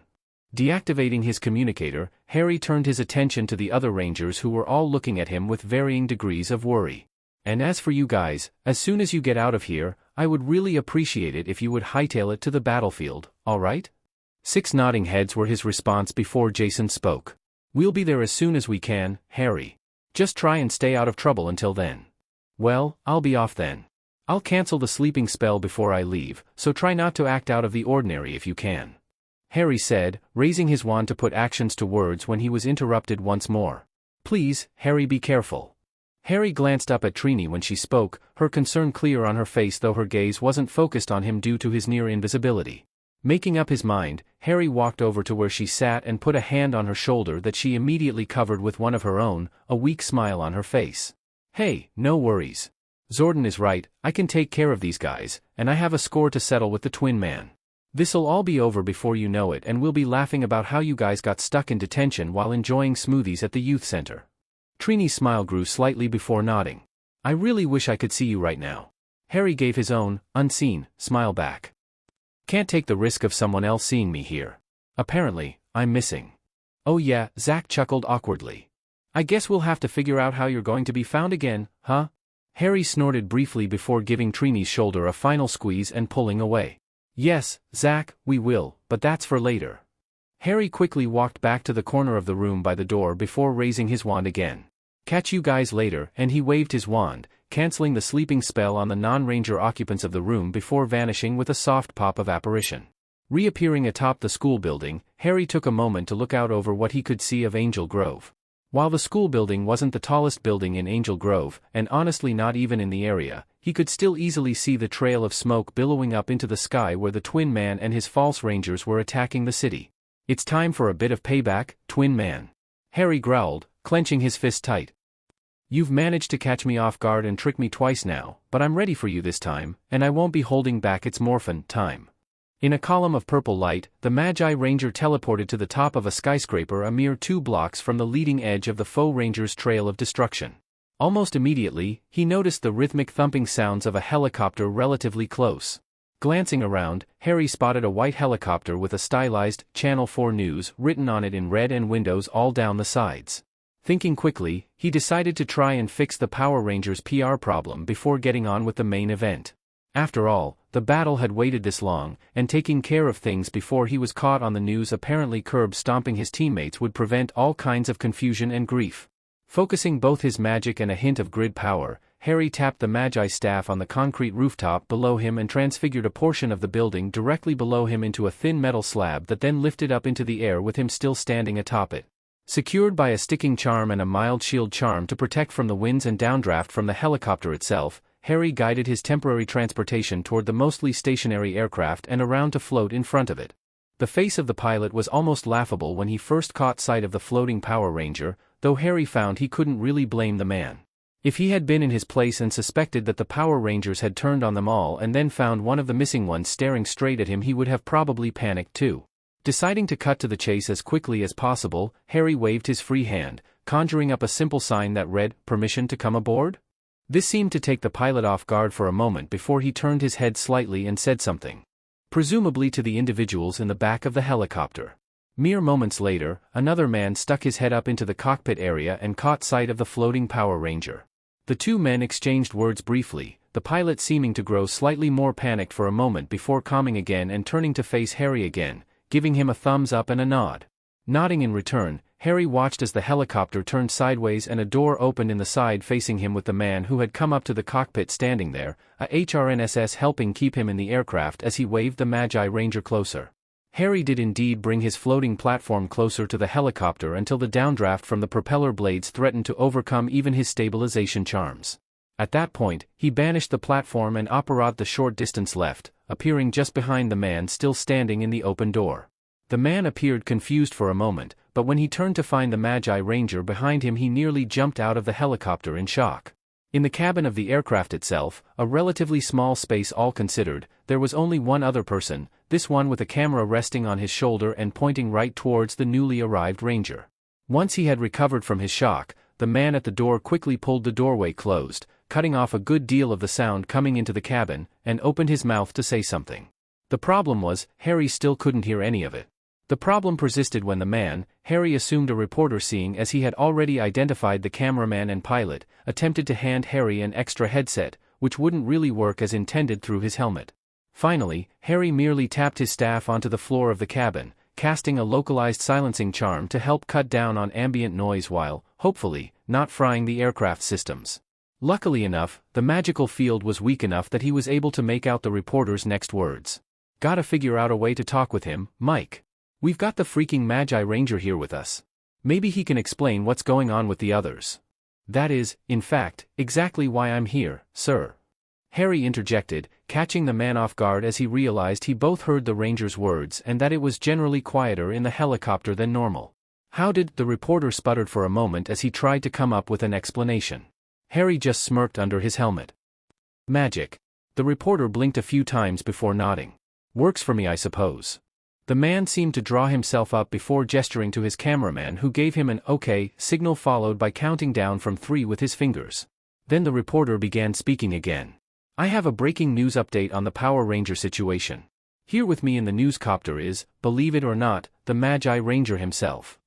Deactivating his communicator, Harry turned his attention to the other Rangers who were all looking at him with varying degrees of worry. And as for you guys, as soon as you get out of here, I would really appreciate it if you would hightail it to the battlefield, alright? 6 nodding heads were his response before Jason spoke. We'll be there as soon as we can, Harry. Just try and stay out of trouble until then. Well, I'll be off then. I'll cancel the sleeping spell before I leave, so try not to act out of the ordinary if you can. Harry said, raising his wand to put actions to words when he was interrupted once more. Please, Harry, be careful. Harry glanced up at Trini when she spoke, her concern clear on her face though her gaze wasn't focused on him due to his near invisibility. Making up his mind, Harry walked over to where she sat and put a hand on her shoulder that she immediately covered with one of her own, a weak smile on her face. Hey, no worries. Zordon is right, I can take care of these guys, and I have a score to settle with the Twin Man. This'll all be over before you know it and we'll be laughing about how you guys got stuck in detention while enjoying smoothies at the youth center. Trini's smile grew slightly before nodding. I really wish I could see you right now. Harry gave his own, unseen, smile back. Can't take the risk of someone else seeing me here. Apparently, I'm missing. Oh yeah, Zach chuckled awkwardly. I guess we'll have to figure out how you're going to be found again, huh? Harry snorted briefly before giving Trini's shoulder a final squeeze and pulling away. Yes, Zach, we will, but that's for later. Harry quickly walked back to the corner of the room by the door before raising his wand again. Catch you guys later, and he waved his wand, canceling the sleeping spell on the non-ranger occupants of the room before vanishing with a soft pop of apparition. Reappearing atop the school building, Harry took a moment to look out over what he could see of Angel Grove. While the school building wasn't the tallest building in Angel Grove, and honestly not even in the area, he could still easily see the trail of smoke billowing up into the sky where the Twin Man and his false rangers were attacking the city. It's time for a bit of payback, Twin Man. Harry growled, clenching his fist tight. You've managed to catch me off guard and trick me twice now, but I'm ready for you this time, and I won't be holding back its morphin time. In a column of purple light, the Magi Ranger teleported to the top of a skyscraper a mere 2 blocks from the leading edge of the foe ranger's trail of destruction. Almost immediately, he noticed the rhythmic thumping sounds of a helicopter relatively close. Glancing around, Harry spotted a white helicopter with a stylized Channel 4 News written on it in red and windows all down the sides. Thinking quickly, he decided to try and fix the Power Rangers' PR problem before getting on with the main event. After all, the battle had waited this long, and taking care of things before he was caught on the news apparently curb-stomping his teammates would prevent all kinds of confusion and grief. Focusing both his magic and a hint of grid power, Harry tapped the Magi staff on the concrete rooftop below him and transfigured a portion of the building directly below him into a thin metal slab that then lifted up into the air with him still standing atop it. Secured by a sticking charm and a mild shield charm to protect from the winds and downdraft from the helicopter itself, Harry guided his temporary transportation toward the mostly stationary aircraft and around to float in front of it. The face of the pilot was almost laughable when he first caught sight of the floating Power Ranger, though Harry found he couldn't really blame the man. If he had been in his place and suspected that the Power Rangers had turned on them all and then found one of the missing ones staring straight at him, he would have probably panicked too. Deciding to cut to the chase as quickly as possible, Harry waved his free hand, conjuring up a simple sign that read, "Permission to come aboard?" This seemed to take the pilot off guard for a moment before he turned his head slightly and said something. Presumably to the individuals in the back of the helicopter. Mere moments later, another man stuck his head up into the cockpit area and caught sight of the floating Power Ranger. The two men exchanged words briefly, the pilot seeming to grow slightly more panicked for a moment before calming again and turning to face Harry again, giving him a thumbs up and a nod. Nodding in return, Harry watched as the helicopter turned sideways and a door opened in the side facing him with the man who had come up to the cockpit standing there, a HRNSS helping keep him in the aircraft as he waved the Magi Ranger closer. Harry did indeed bring his floating platform closer to the helicopter until the downdraft from the propeller blades threatened to overcome even his stabilization charms. At that point, he banished the platform and operated the short distance left, appearing just behind the man still standing in the open door. The man appeared confused for a moment, but when he turned to find the Magi Ranger behind him he nearly jumped out of the helicopter in shock. In the cabin of the aircraft itself, a relatively small space all considered, there was only one other person, this one with a camera resting on his shoulder and pointing right towards the newly arrived Ranger. Once he had recovered from his shock, the man at the door quickly pulled the doorway closed, cutting off a good deal of the sound coming into the cabin, and opened his mouth to say something. The problem was, Harry still couldn't hear any of it. The problem persisted when the man, Harry assumed a reporter seeing as he had already identified the cameraman and pilot, attempted to hand Harry an extra headset, which wouldn't really work as intended through his helmet. Finally, Harry merely tapped his staff onto the floor of the cabin, casting a localized silencing charm to help cut down on ambient noise while, hopefully, not frying the aircraft systems. Luckily enough, the magical field was weak enough that he was able to make out the reporter's next words. "Gotta figure out a way to talk with him, Mike. We've got the freaking Magi Ranger here with us. Maybe he can explain what's going on with the others. That is, in fact, exactly why I'm here, sir." Harry interjected, catching the man off guard as he realized he both heard the Ranger's words and that it was generally quieter in the helicopter than normal. "How did," the reporter sputtered for a moment as he tried to come up with an explanation. Harry just smirked under his helmet. "Magic." The reporter blinked a few times before nodding. "Works for me, I suppose." The man seemed to draw himself up before gesturing to his cameraman who gave him an "okay" signal followed by counting down from 3 with his fingers. Then the reporter began speaking again. "I have a breaking news update on the Power Ranger situation. Here with me in the newscopter is, believe it or not, the Magi Ranger himself."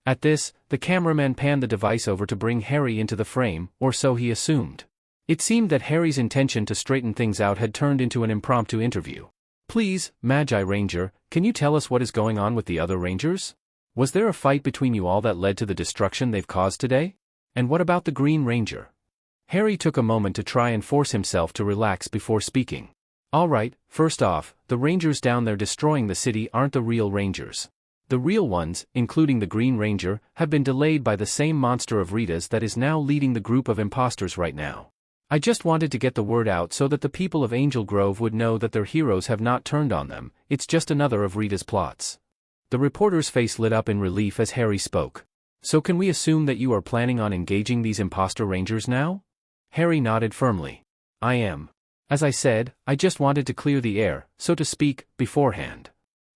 At this, the cameraman panned the device over to bring Harry into the frame, or so he assumed. It seemed that Harry's intention to straighten things out had turned into an impromptu interview. "Please, Magi Ranger, can you tell us what is going on with the other Rangers? Was there a fight between you all that led to the destruction they've caused today? And what about the Green Ranger?" Harry took a moment to try and force himself to relax before speaking. "All right, first off, the Rangers down there destroying the city aren't the real Rangers. The real ones, including the Green Ranger, have been delayed by the same monster of Rita's that is now leading the group of imposters right now. I just wanted to get the word out so that the people of Angel Grove would know that their heroes have not turned on them, it's just another of Rita's plots." The reporter's face lit up in relief as Harry spoke. "So can we assume that you are planning on engaging these imposter Rangers now?" Harry nodded firmly. "I am. As I said, I just wanted to clear the air, so to speak, beforehand."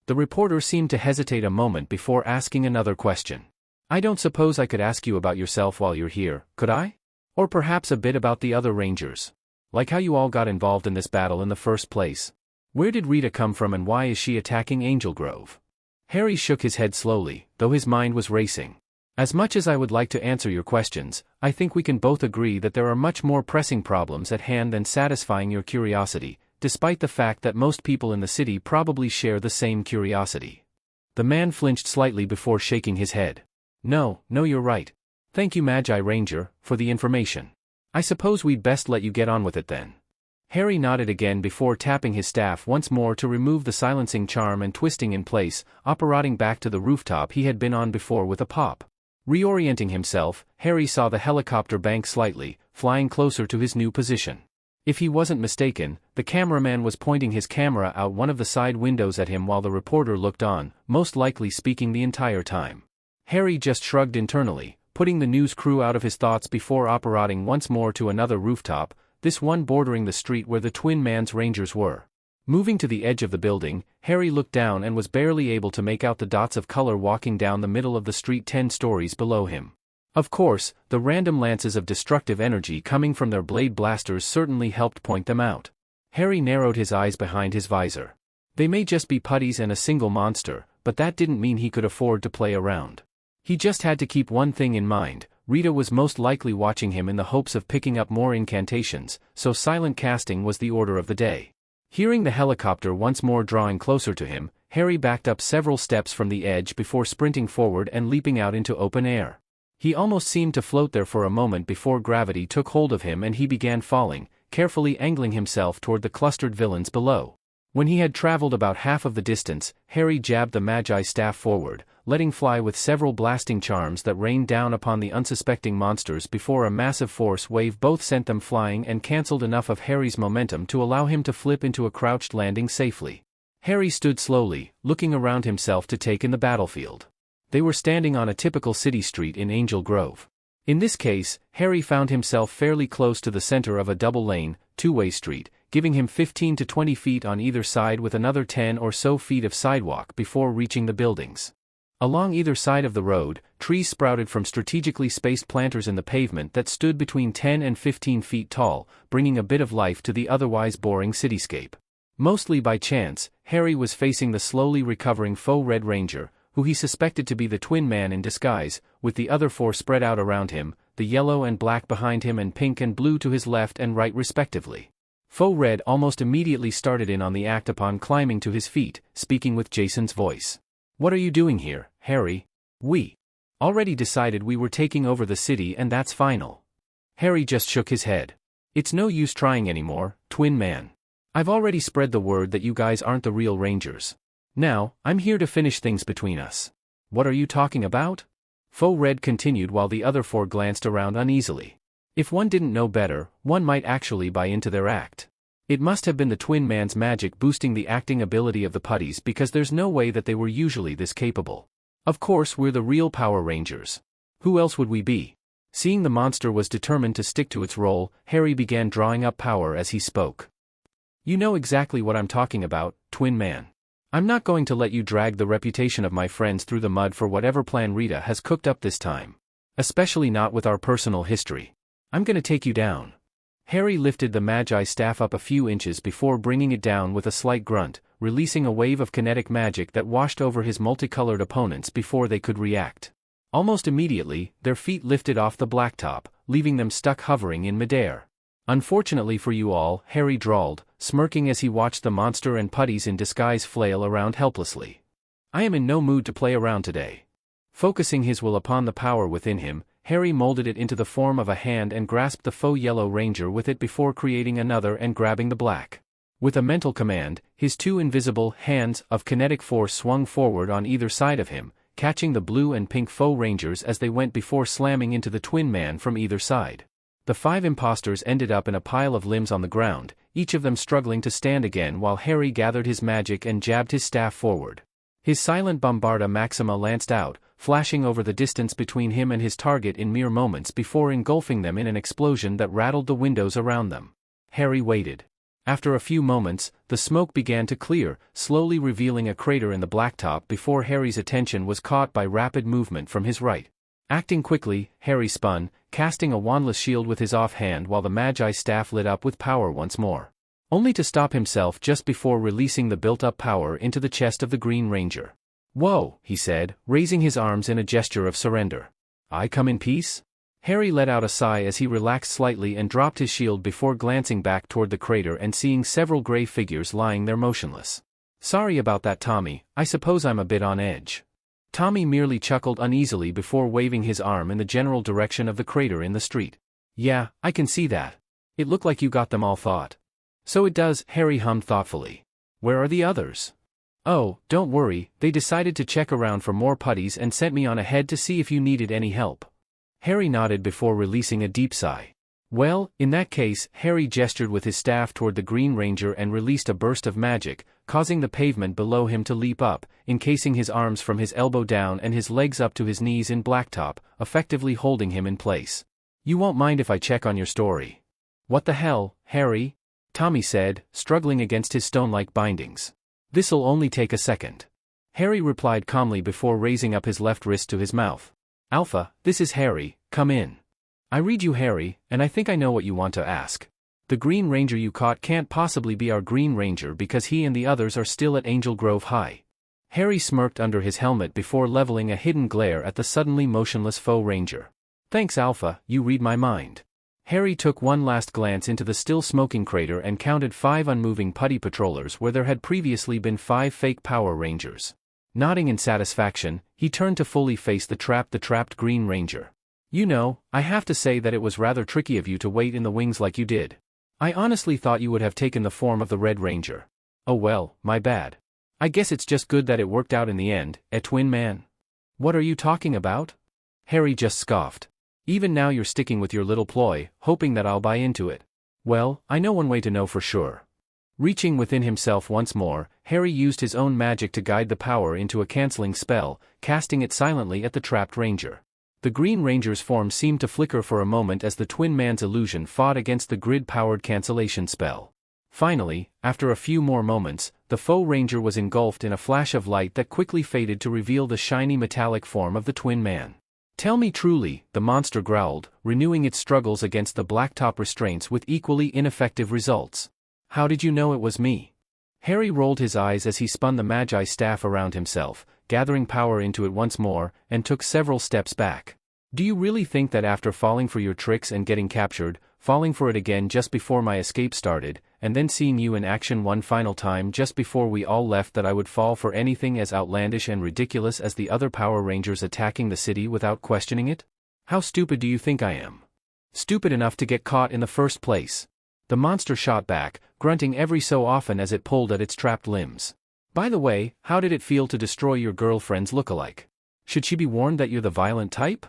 The reporter seemed to hesitate a moment before asking another question. "I don't suppose I could ask you about yourself while you're here, could I? Or perhaps a bit about the other Rangers. Like how you all got involved in this battle in the first place. Where did Rita come from and why is she attacking Angel Grove?" Harry shook his head slowly, though his mind was racing. "As much as I would like to answer your questions, I think we can both agree that there are much more pressing problems at hand than satisfying your curiosity, despite the fact that most people in the city probably share the same curiosity." The man flinched slightly before shaking his head. No, you're right. Thank you, Magi Ranger, for the information. I suppose we'd best let you get on with it then." Harry nodded again before tapping his staff once more to remove the silencing charm and twisting in place, operating back to the rooftop he had been on before with a pop. Reorienting himself, Harry saw the helicopter bank slightly, flying closer to his new position. If he wasn't mistaken, the cameraman was pointing his camera out one of the side windows at him while the reporter looked on, most likely speaking the entire time. Harry just shrugged internally, putting the news crew out of his thoughts before operating once more to another rooftop, this one bordering the street where the Twin Man's Rangers were. Moving to the edge of the building, Harry looked down and was barely able to make out the dots of color walking down the middle of the street 10 stories below him. Of course, the random lances of destructive energy coming from their blade blasters certainly helped point them out. Harry narrowed his eyes behind his visor. They may just be putties and a single monster, but that didn't mean he could afford to play around. He just had to keep one thing in mind: Rita was most likely watching him in the hopes of picking up more incantations, so silent casting was the order of the day. Hearing the helicopter once more drawing closer to him, Harry backed up several steps from the edge before sprinting forward and leaping out into open air. He almost seemed to float there for a moment before gravity took hold of him and he began falling, carefully angling himself toward the clustered villains below. When he had traveled about half of the distance, Harry jabbed the Magi staff forward, letting fly with several blasting charms that rained down upon the unsuspecting monsters before a massive force wave both sent them flying and cancelled enough of Harry's momentum to allow him to flip into a crouched landing safely. Harry stood slowly, looking around himself to take in the battlefield. They were standing on a typical city street in Angel Grove. In this case, Harry found himself fairly close to the center of a double-lane, two-way street, giving him 15 to 20 feet on either side with another 10 or so feet of sidewalk before reaching the buildings. Along either side of the road, trees sprouted from strategically spaced planters in the pavement that stood between 10 and 15 feet tall, bringing a bit of life to the otherwise boring cityscape. Mostly by chance, Harry was facing the slowly recovering faux Red Ranger, who he suspected to be the Twin Man in disguise, with the other four spread out around him, the yellow and black behind him and pink and blue to his left and right respectively. Faux Red almost immediately started in on the act upon climbing to his feet, speaking with Jason's voice. "What are you doing here, Harry? We already decided we were taking over the city and that's final." Harry just shook his head. "It's no use trying anymore, Twin Man. I've already spread the word that you guys aren't the real Rangers. Now, I'm here to finish things between us." "What are you talking about?" Faux Red continued while the other four glanced around uneasily. If one didn't know better, one might actually buy into their act. It must have been the Twin Man's magic boosting the acting ability of the putties, because there's no way that they were usually this capable. Of course we're the real Power Rangers. Who else would we be? Seeing the monster was determined to stick to its role, Harry began drawing up power as he spoke. "You know exactly what I'm talking about, Twin Man. I'm not going to let you drag the reputation of my friends through the mud for whatever plan Rita has cooked up this time. Especially not with our personal history. I'm gonna take you down." Harry lifted the Magi staff up a few inches before bringing it down with a slight grunt, releasing a wave of kinetic magic that washed over his multicolored opponents before they could react. Almost immediately, their feet lifted off the blacktop, leaving them stuck hovering in midair. "Unfortunately for you all," Harry drawled, smirking as he watched the monster and putties in disguise flail around helplessly. "I am in no mood to play around today." Focusing his will upon the power within him, Harry molded it into the form of a hand and grasped the faux Yellow Ranger with it before creating another and grabbing the black. With a mental command, his two invisible hands of kinetic force swung forward on either side of him, catching the blue and pink faux Rangers as they went before slamming into the Twin Man from either side. The 5 imposters ended up in a pile of limbs on the ground, each of them struggling to stand again while Harry gathered his magic and jabbed his staff forward. His silent Bombarda Maxima lanced out, flashing over the distance between him and his target in mere moments before engulfing them in an explosion that rattled the windows around them. Harry waited. After a few moments, the smoke began to clear, slowly revealing a crater in the blacktop before Harry's attention was caught by rapid movement from his right. Acting quickly, Harry spun, casting a wandless shield with his offhand while the Magi staff lit up with power once more. Only to stop himself just before releasing the built-up power into the chest of the Green Ranger. "Whoa," he said, raising his arms in a gesture of surrender. "I come in peace?" Harry let out a sigh as he relaxed slightly and dropped his shield before glancing back toward the crater and seeing several gray figures lying there motionless. "Sorry about that, Tommy, I suppose I'm a bit on edge." Tommy merely chuckled uneasily before waving his arm in the general direction of the crater in the street. "Yeah, I can see that. It looked like you got them all thought." "So it does," Harry hummed thoughtfully. "Where are the others?" "Oh, don't worry, they decided to check around for more putties and sent me on ahead to see if you needed any help." Harry nodded before releasing a deep sigh. "Well, in that case," Harry gestured with his staff toward the Green Ranger and released a burst of magic, causing the pavement below him to leap up, encasing his arms from his elbow down and his legs up to his knees in blacktop, effectively holding him in place. "You won't mind if I check on your story." "What the hell, Harry?" Tommy said, struggling against his stone-like bindings. "This'll only take a second." Harry replied calmly before raising up his left wrist to his mouth. "Alpha, this is Harry, come in." "I read you, Harry, and I think I know what you want to ask. The Green Ranger you caught can't possibly be our Green Ranger because he and the others are still at Angel Grove High." Harry smirked under his helmet before leveling a hidden glare at the suddenly motionless faux ranger. "Thanks, Alpha, you read my mind." Harry took one last glance into the still smoking crater and counted 5 unmoving putty patrollers where there had previously been 5 fake Power Rangers. Nodding in satisfaction, he turned to fully face the trapped Green Ranger. "You know, I have to say that it was rather tricky of you to wait in the wings like you did. I honestly thought you would have taken the form of the Red Ranger. Oh well, my bad. I guess it's just good that it worked out in the end, Twin Man." "What are you talking about?" Harry just scoffed. "Even now you're sticking with your little ploy, hoping that I'll buy into it. Well, I know one way to know for sure." Reaching within himself once more, Harry used his own magic to guide the power into a canceling spell, casting it silently at the trapped ranger. The Green Ranger's form seemed to flicker for a moment as the Twin Man's illusion fought against the grid-powered cancellation spell. Finally, after a few more moments, the faux ranger was engulfed in a flash of light that quickly faded to reveal the shiny metallic form of the Twin Man. "Tell me truly," the monster growled, renewing its struggles against the blacktop restraints with equally ineffective results. "How did you know it was me?" Harry rolled his eyes as he spun the Magi staff around himself, gathering power into it once more, and took several steps back. "Do you really think that after falling for your tricks and getting captured, falling for it again just before my escape started, and then seeing you in action one final time just before we all left that I would fall for anything as outlandish and ridiculous as the other Power Rangers attacking the city without questioning it? How stupid do you think I am? Stupid enough to get caught in the first place." The monster shot back, grunting every so often as it pulled at its trapped limbs. "By the way, how did it feel to destroy your girlfriend's look-alike? Should she be warned that you're the violent type?"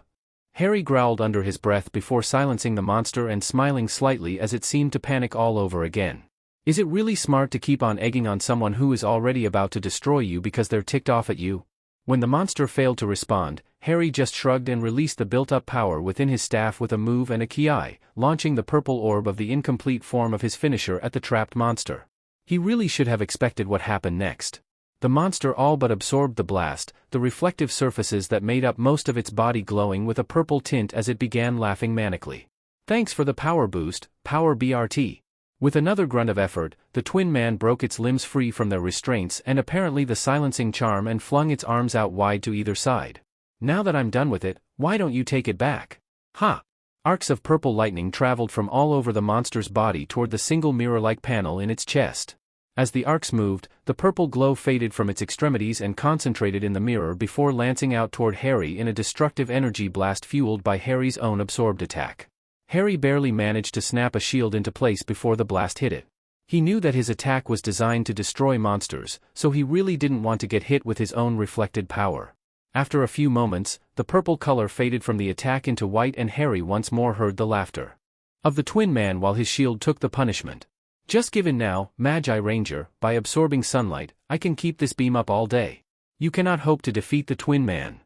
Harry growled under his breath before silencing the monster and smiling slightly as it seemed to panic all over again. "Is it really smart to keep on egging on someone who is already about to destroy you because they're ticked off at you?" When the monster failed to respond, Harry just shrugged and released the built-up power within his staff with a move and a ki, launching the purple orb of the incomplete form of his finisher at the trapped monster. He really should have expected what happened next. The monster all but absorbed the blast, the reflective surfaces that made up most of its body glowing with a purple tint as it began laughing manically. "Thanks for the power boost, Power BRT." With another grunt of effort, the Twin Man broke its limbs free from their restraints and apparently the silencing charm and flung its arms out wide to either side. "Now that I'm done with it, why don't you take it back?" "Ha!" Arcs of purple lightning traveled from all over the monster's body toward the single mirror-like panel in its chest. As the arcs moved, the purple glow faded from its extremities and concentrated in the mirror before lancing out toward Harry in a destructive energy blast fueled by Harry's own absorbed attack. Harry barely managed to snap a shield into place before the blast hit it. He knew that his attack was designed to destroy monsters, so he really didn't want to get hit with his own reflected power. After a few moments, the purple color faded from the attack into white and Harry once more heard the laughter of the Twin Man while his shield took the punishment. "Just give in now, Magi Ranger, by absorbing sunlight, I can keep this beam up all day. You cannot hope to defeat the Twin Man."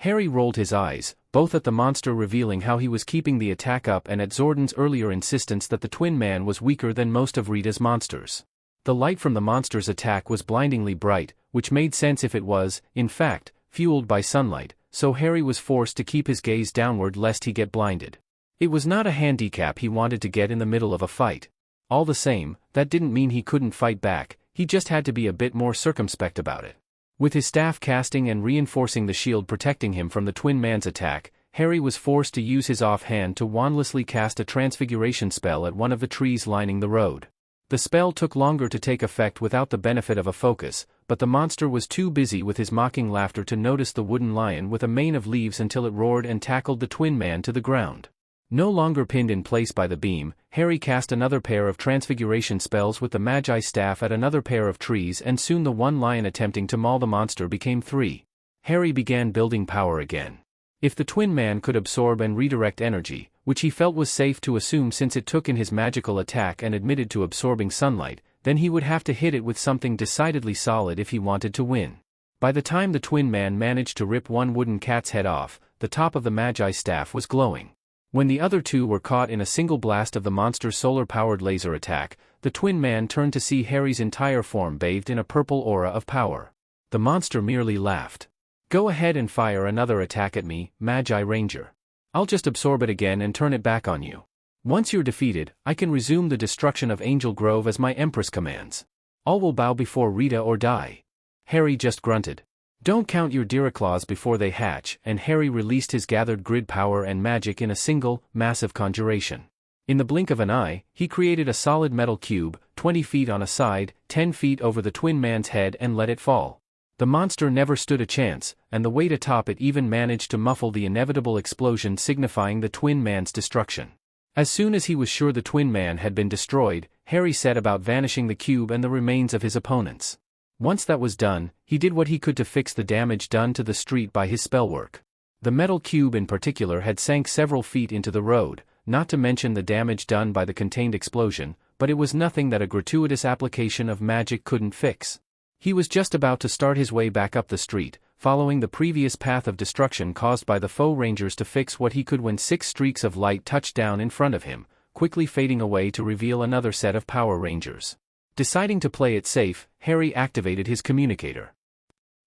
Harry rolled his eyes, both at the monster revealing how he was keeping the attack up and at Zordon's earlier insistence that the Twin Man was weaker than most of Rita's monsters. The light from the monster's attack was blindingly bright, which made sense if it was, in fact, fueled by sunlight, so Harry was forced to keep his gaze downward lest he get blinded. It was not a handicap he wanted to get in the middle of a fight. All the same, that didn't mean he couldn't fight back, he just had to be a bit more circumspect about it. With his staff casting and reinforcing the shield protecting him from the Twin Man's attack, Harry was forced to use his offhand to wandlessly cast a transfiguration spell at one of the trees lining the road. The spell took longer to take effect without the benefit of a focus, but the monster was too busy with his mocking laughter to notice the wooden lion with a mane of leaves until it roared and tackled the Twin Man to the ground. No longer pinned in place by the beam, Harry cast another pair of transfiguration spells with the Magi staff at another pair of trees and soon the one lion attempting to maul the monster became 3. Harry began building power again. If the Twin Man could absorb and redirect energy, which he felt was safe to assume since it took in his magical attack and admitted to absorbing sunlight, then he would have to hit it with something decidedly solid if he wanted to win. By the time the Twin Man managed to rip one wooden cat's head off, the top of the Magi staff was glowing. When the other two were caught in a single blast of the monster's solar-powered laser attack, The twin man turned to see Harry's entire form bathed in a purple aura of power. The monster merely laughed. Go ahead and fire another attack at me, Magi Ranger. I'll just absorb it again and turn it back on you. Once you're defeated, I can resume the destruction of Angel Grove as my Empress commands. All will bow before Rita or die. Harry just grunted. Don't count your Diraclaws before they hatch, and Harry released his gathered grid power and magic in a single, massive conjuration. In the blink of an eye, he created a solid metal cube, 20 feet on a side, 10 feet over the twin man's head and let it fall. The monster never stood a chance, and the weight atop it even managed to muffle the inevitable explosion signifying the twin man's destruction. As soon as he was sure the twin man had been destroyed, Harry set about vanishing the cube and the remains of his opponents. Once that was done, he did what he could to fix the damage done to the street by his spellwork. The metal cube in particular had sank several feet into the road, not to mention the damage done by the contained explosion, but it was nothing that a gratuitous application of magic couldn't fix. He was just about to start his way back up the street, following the previous path of destruction caused by the foe rangers to fix what he could when 6 streaks of light touched down in front of him, quickly fading away to reveal another set of Power Rangers. Deciding to play it safe, Harry activated his communicator.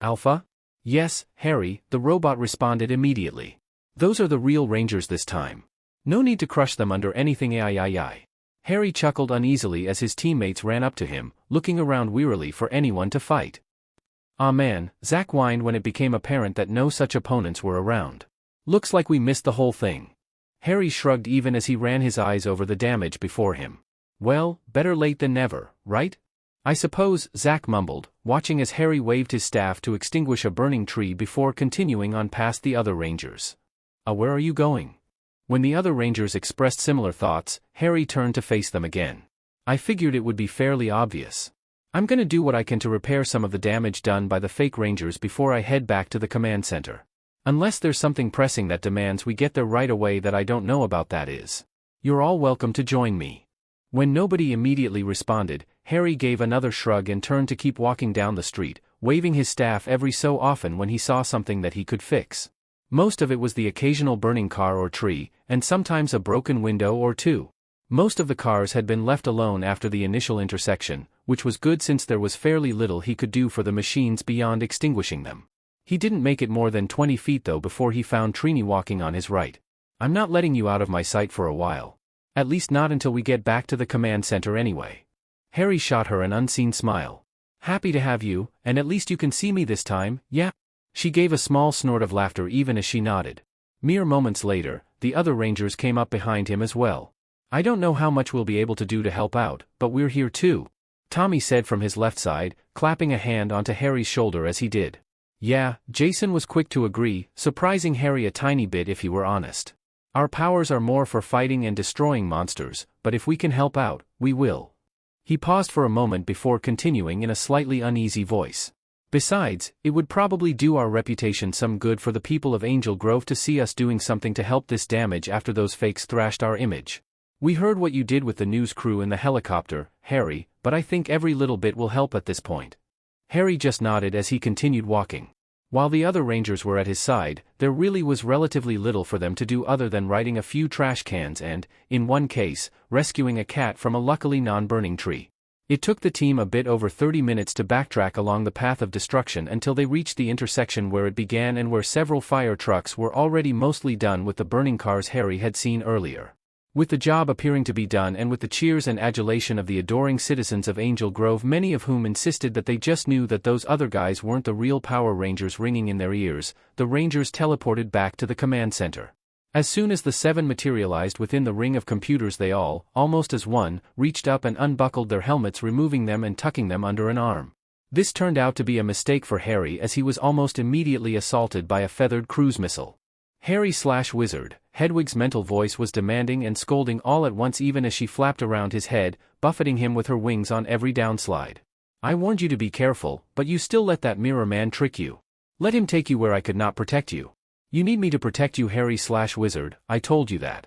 Alpha? Yes, Harry, the robot responded immediately. Those are the real Rangers this time. No need to crush them under anything ai. Harry chuckled uneasily as his teammates ran up to him, looking around wearily for anyone to fight. Aw man, Zack whined when it became apparent that no such opponents were around. Looks like we missed the whole thing. Harry shrugged even as he ran his eyes over the damage before him. Well, better late than never, right? I suppose, Zack mumbled, watching as Harry waved his staff to extinguish a burning tree before continuing on past the other Rangers. Where are you going? When the other Rangers expressed similar thoughts, Harry turned to face them again. I figured it would be fairly obvious. I'm gonna do what I can to repair some of the damage done by the fake Rangers before I head back to the command center. Unless there's something pressing that demands we get there right away that I don't know about, that is. You're all welcome to join me. When nobody immediately responded, Harry gave another shrug and turned to keep walking down the street, waving his staff every so often when he saw something that he could fix. Most of it was the occasional burning car or tree, and sometimes a broken window or two. Most of the cars had been left alone after the initial intersection, which was good since there was fairly little he could do for the machines beyond extinguishing them. He didn't make it more than 20 feet though before he found Trini walking on his right. I'm not letting you out of my sight for a while. At least not until we get back to the command center anyway. Harry shot her an unseen smile. Happy to have you, and at least you can see me this time, yeah? She gave a small snort of laughter even as she nodded. Mere moments later, the other Rangers came up behind him as well. I don't know how much we'll be able to do to help out, but we're here too, Tommy said from his left side, clapping a hand onto Harry's shoulder as he did. Yeah, Jason was quick to agree, surprising Harry a tiny bit if he were honest. Our powers are more for fighting and destroying monsters, but if we can help out, we will. He paused for a moment before continuing in a slightly uneasy voice. Besides, it would probably do our reputation some good for the people of Angel Grove to see us doing something to help this damage after those fakes thrashed our image. We heard what you did with the news crew in the helicopter, Harry, but I think every little bit will help at this point. Harry just nodded as he continued walking. While the other Rangers were at his side, there really was relatively little for them to do other than righting a few trash cans and, in one case, rescuing a cat from a luckily non-burning tree. It took the team a bit over 30 minutes to backtrack along the path of destruction until they reached the intersection where it began and where several fire trucks were already mostly done with the burning cars Harry had seen earlier. With the job appearing to be done and with the cheers and adulation of the adoring citizens of Angel Grove, many of whom insisted that they just knew that those other guys weren't the real Power Rangers ringing in their ears, the Rangers teleported back to the command center. As soon as the 7 materialized within the ring of computers, they all, almost as one, reached up and unbuckled their helmets, removing them and tucking them under an arm. This turned out to be a mistake for Harry as he was almost immediately assaulted by a feathered cruise missile. Harry/Wizard, Hedwig's mental voice was demanding and scolding all at once even as she flapped around his head, buffeting him with her wings on every downslide. I warned you to be careful, but you still let that mirror man trick you. Let him take you where I could not protect you. You need me to protect you, Harry/Wizard, I told you that.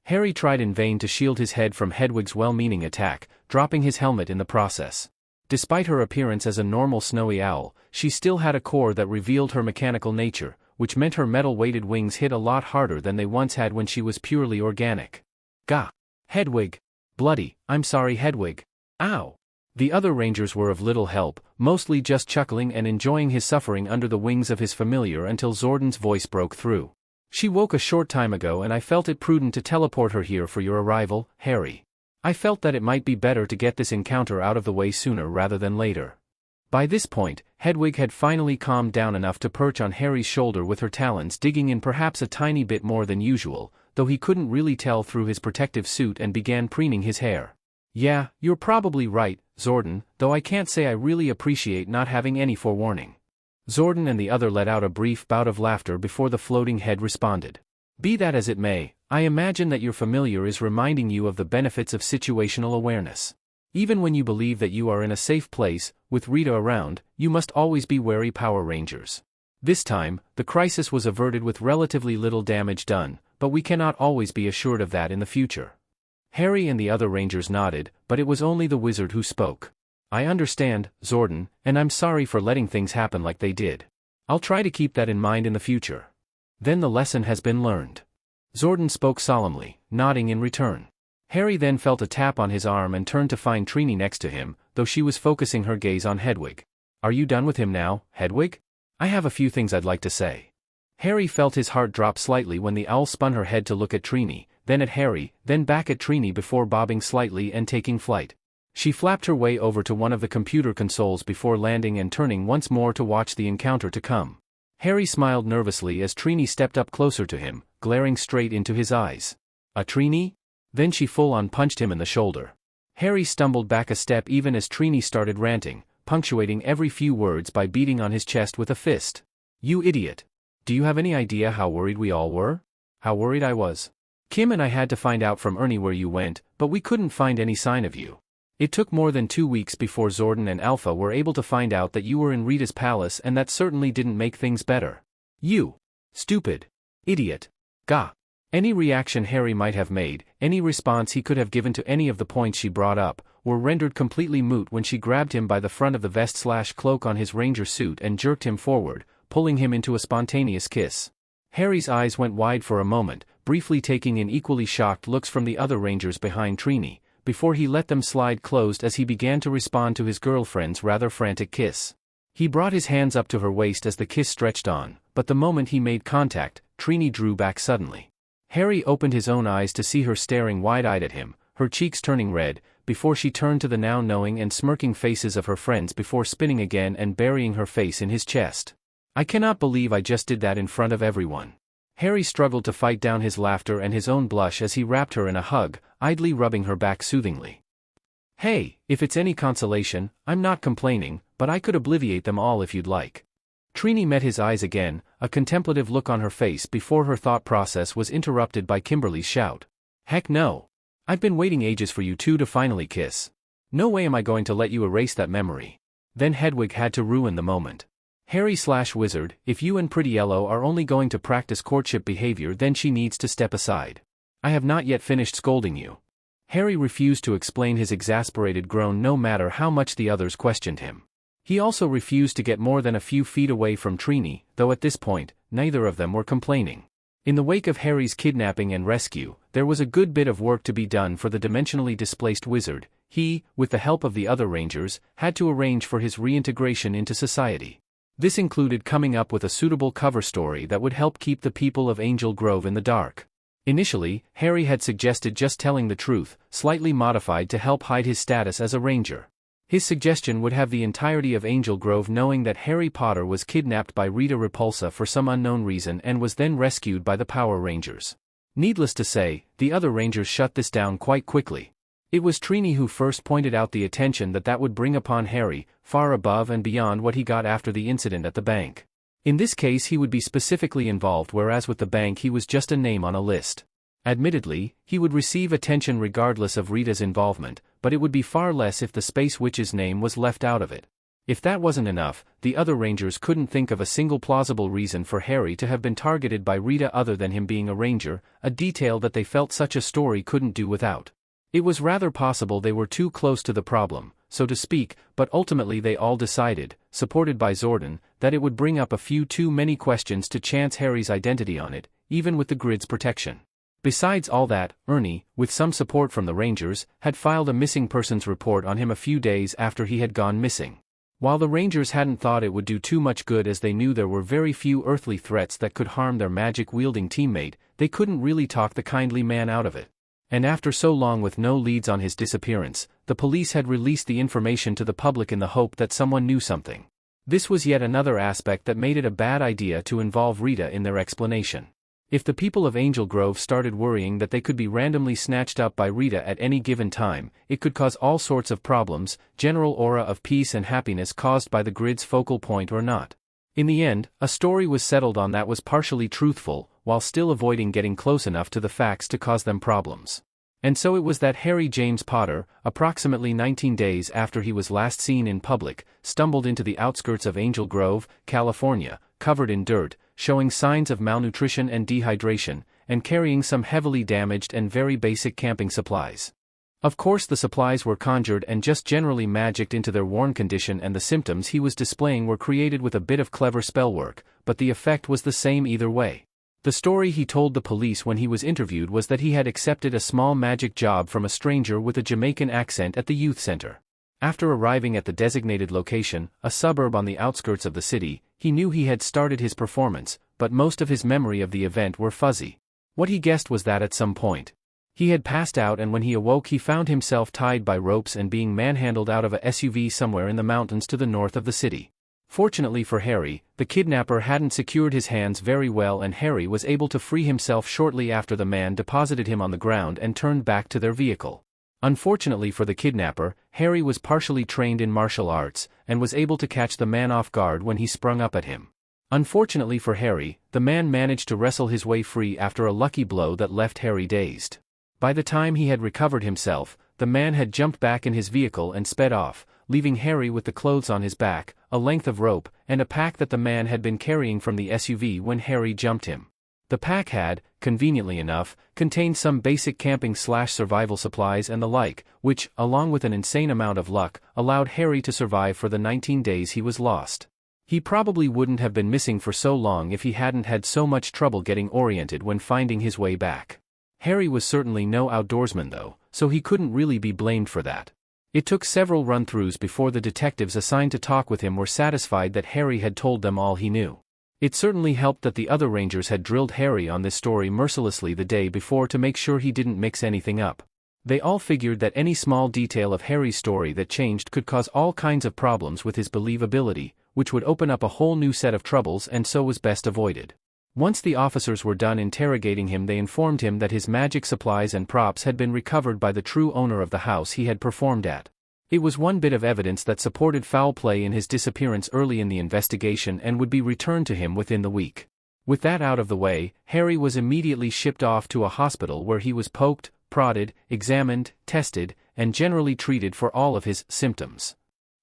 Harry tried in vain to shield his head from Hedwig's well-meaning attack, dropping his helmet in the process. Despite her appearance as a normal snowy owl, she still had a core that revealed her mechanical nature, which meant her metal-weighted wings hit a lot harder than they once had when she was purely organic. Gah! Hedwig! Bloody, I'm sorry, Hedwig. Ow! The other rangers were of little help, mostly just chuckling and enjoying his suffering under the wings of his familiar until Zordon's voice broke through. She woke a short time ago and I felt it prudent to teleport her here for your arrival, Harry. I felt that it might be better to get this encounter out of the way sooner rather than later. By this point, Hedwig had finally calmed down enough to perch on Harry's shoulder with her talons digging in perhaps a tiny bit more than usual, though he couldn't really tell through his protective suit, and began preening his hair. Yeah, you're probably right, Zordon, though I can't say I really appreciate not having any forewarning. Zordon and the other let out a brief bout of laughter before the floating head responded. Be that as it may, I imagine that your familiar is reminding you of the benefits of situational awareness. Even when you believe that you are in a safe place, with Rita around, you must always be wary, Power Rangers. This time, the crisis was averted with relatively little damage done, but we cannot always be assured of that in the future. Harry and the other Rangers nodded, but it was only the wizard who spoke. I understand, Zordon, and I'm sorry for letting things happen like they did. I'll try to keep that in mind in the future. Then the lesson has been learned. Zordon spoke solemnly, nodding in return. Harry then felt a tap on his arm and turned to find Trini next to him, though she was focusing her gaze on Hedwig. Are you done with him now, Hedwig? I have a few things I'd like to say. Harry felt his heart drop slightly when the owl spun her head to look at Trini, then at Harry, then back at Trini before bobbing slightly and taking flight. She flapped her way over to one of the computer consoles before landing and turning once more to watch the encounter to come. Harry smiled nervously as Trini stepped up closer to him, glaring straight into his eyes. A Trini? Then she full-on punched him in the shoulder. Harry stumbled back a step even as Trini started ranting, punctuating every few words by beating on his chest with a fist. You idiot. Do you have any idea how worried we all were? How worried I was? Kim and I had to find out from Ernie where you went, but we couldn't find any sign of you. It took more than 2 weeks before Zordon and Alpha were able to find out that you were in Rita's palace, and that certainly didn't make things better. You stupid idiot. Gah. Any reaction Harry might have made, any response he could have given to any of the points she brought up, were rendered completely moot when she grabbed him by the front of the vest/cloak on his ranger suit and jerked him forward, pulling him into a spontaneous kiss. Harry's eyes went wide for a moment, briefly taking in equally shocked looks from the other rangers behind Trini, before he let them slide closed as he began to respond to his girlfriend's rather frantic kiss. He brought his hands up to her waist as the kiss stretched on, but the moment he made contact, Trini drew back suddenly. Harry opened his own eyes to see her staring wide-eyed at him, her cheeks turning red, before she turned to the now knowing and smirking faces of her friends before spinning again and burying her face in his chest. I cannot believe I just did that in front of everyone. Harry struggled to fight down his laughter and his own blush as he wrapped her in a hug, idly rubbing her back soothingly. Hey, if it's any consolation, I'm not complaining, but I could obliviate them all if you'd like. Trini met his eyes again, a contemplative look on her face before her thought process was interrupted by Kimberly's shout. Heck no. I've been waiting ages for you two to finally kiss. No way am I going to let you erase that memory. Then Hedwig had to ruin the moment. Harry/Wizard, if you and Pretty Yellow are only going to practice courtship behavior, then she needs to step aside. I have not yet finished scolding you. Harry refused to explain his exasperated groan no matter how much the others questioned him. He also refused to get more than a few feet away from Trini, though at this point, neither of them were complaining. In the wake of Harry's kidnapping and rescue, there was a good bit of work to be done for the dimensionally displaced wizard. He, with the help of the other Rangers, had to arrange for his reintegration into society. This included coming up with a suitable cover story that would help keep the people of Angel Grove in the dark. Initially, Harry had suggested just telling the truth, slightly modified to help hide his status as a ranger. His suggestion would have the entirety of Angel Grove knowing that Harry Potter was kidnapped by Rita Repulsa for some unknown reason and was then rescued by the Power Rangers. Needless to say, the other Rangers shut this down quite quickly. It was Trini who first pointed out the attention that would bring upon Harry, far above and beyond what he got after the incident at the bank. In this case he would be specifically involved, whereas with the bank he was just a name on a list. Admittedly, he would receive attention regardless of Rita's involvement, but it would be far less if the Space Witch's name was left out of it. If that wasn't enough, the other Rangers couldn't think of a single plausible reason for Harry to have been targeted by Rita other than him being a ranger, a detail that they felt such a story couldn't do without. It was rather possible they were too close to the problem, so to speak, but ultimately they all decided, supported by Zordon, that it would bring up a few too many questions to chance Harry's identity on it, even with the grid's protection. Besides all that, Ernie, with some support from the Rangers, had filed a missing persons report on him a few days after he had gone missing. While the Rangers hadn't thought it would do too much good as they knew there were very few earthly threats that could harm their magic-wielding teammate, they couldn't really talk the kindly man out of it. And after so long with no leads on his disappearance, the police had released the information to the public in the hope that someone knew something. This was yet another aspect that made it a bad idea to involve Rita in their explanation. If the people of Angel Grove started worrying that they could be randomly snatched up by Rita at any given time, it could cause all sorts of problems, general aura of peace and happiness caused by the grid's focal point or not. In the end, a story was settled on that was partially truthful, while still avoiding getting close enough to the facts to cause them problems. And so it was that Harry James Potter, approximately 19 days after he was last seen in public, stumbled into the outskirts of Angel Grove, California, covered in dirt, showing signs of malnutrition and dehydration, and carrying some heavily damaged and very basic camping supplies. Of course the supplies were conjured and just generally magicked into their worn condition, and the symptoms he was displaying were created with a bit of clever spellwork, but the effect was the same either way. The story he told the police when he was interviewed was that he had accepted a small magic job from a stranger with a Jamaican accent at the youth center. After arriving at the designated location, a suburb on the outskirts of the city, he knew he had started his performance, but most of his memory of the event were fuzzy. What he guessed was that at some point he had passed out, and when he awoke he found himself tied by ropes and being manhandled out of a SUV somewhere in the mountains to the north of the city. Fortunately for Harry, the kidnapper hadn't secured his hands very well, and Harry was able to free himself shortly after the man deposited him on the ground and turned back to their vehicle. Unfortunately for the kidnapper, Harry was partially trained in martial arts, and was able to catch the man off guard when he sprung up at him. Unfortunately for Harry, the man managed to wrestle his way free after a lucky blow that left Harry dazed. By the time he had recovered himself, the man had jumped back in his vehicle and sped off, leaving Harry with the clothes on his back, a length of rope, and a pack that the man had been carrying from the SUV when Harry jumped him. The pack had, conveniently enough, contained some basic camping/survival supplies and the like, which, along with an insane amount of luck, allowed Harry to survive for the 19 days he was lost. He probably wouldn't have been missing for so long if he hadn't had so much trouble getting oriented when finding his way back. Harry was certainly no outdoorsman though, so he couldn't really be blamed for that. It took several run-throughs before the detectives assigned to talk with him were satisfied that Harry had told them all he knew. It certainly helped that the other Rangers had drilled Harry on this story mercilessly the day before to make sure he didn't mix anything up. They all figured that any small detail of Harry's story that changed could cause all kinds of problems with his believability, which would open up a whole new set of troubles, and so was best avoided. Once the officers were done interrogating him, they informed him that his magic supplies and props had been recovered by the true owner of the house he had performed at. It was one bit of evidence that supported foul play in his disappearance early in the investigation and would be returned to him within the week. With that out of the way, Harry was immediately shipped off to a hospital where he was poked, prodded, examined, tested, and generally treated for all of his symptoms.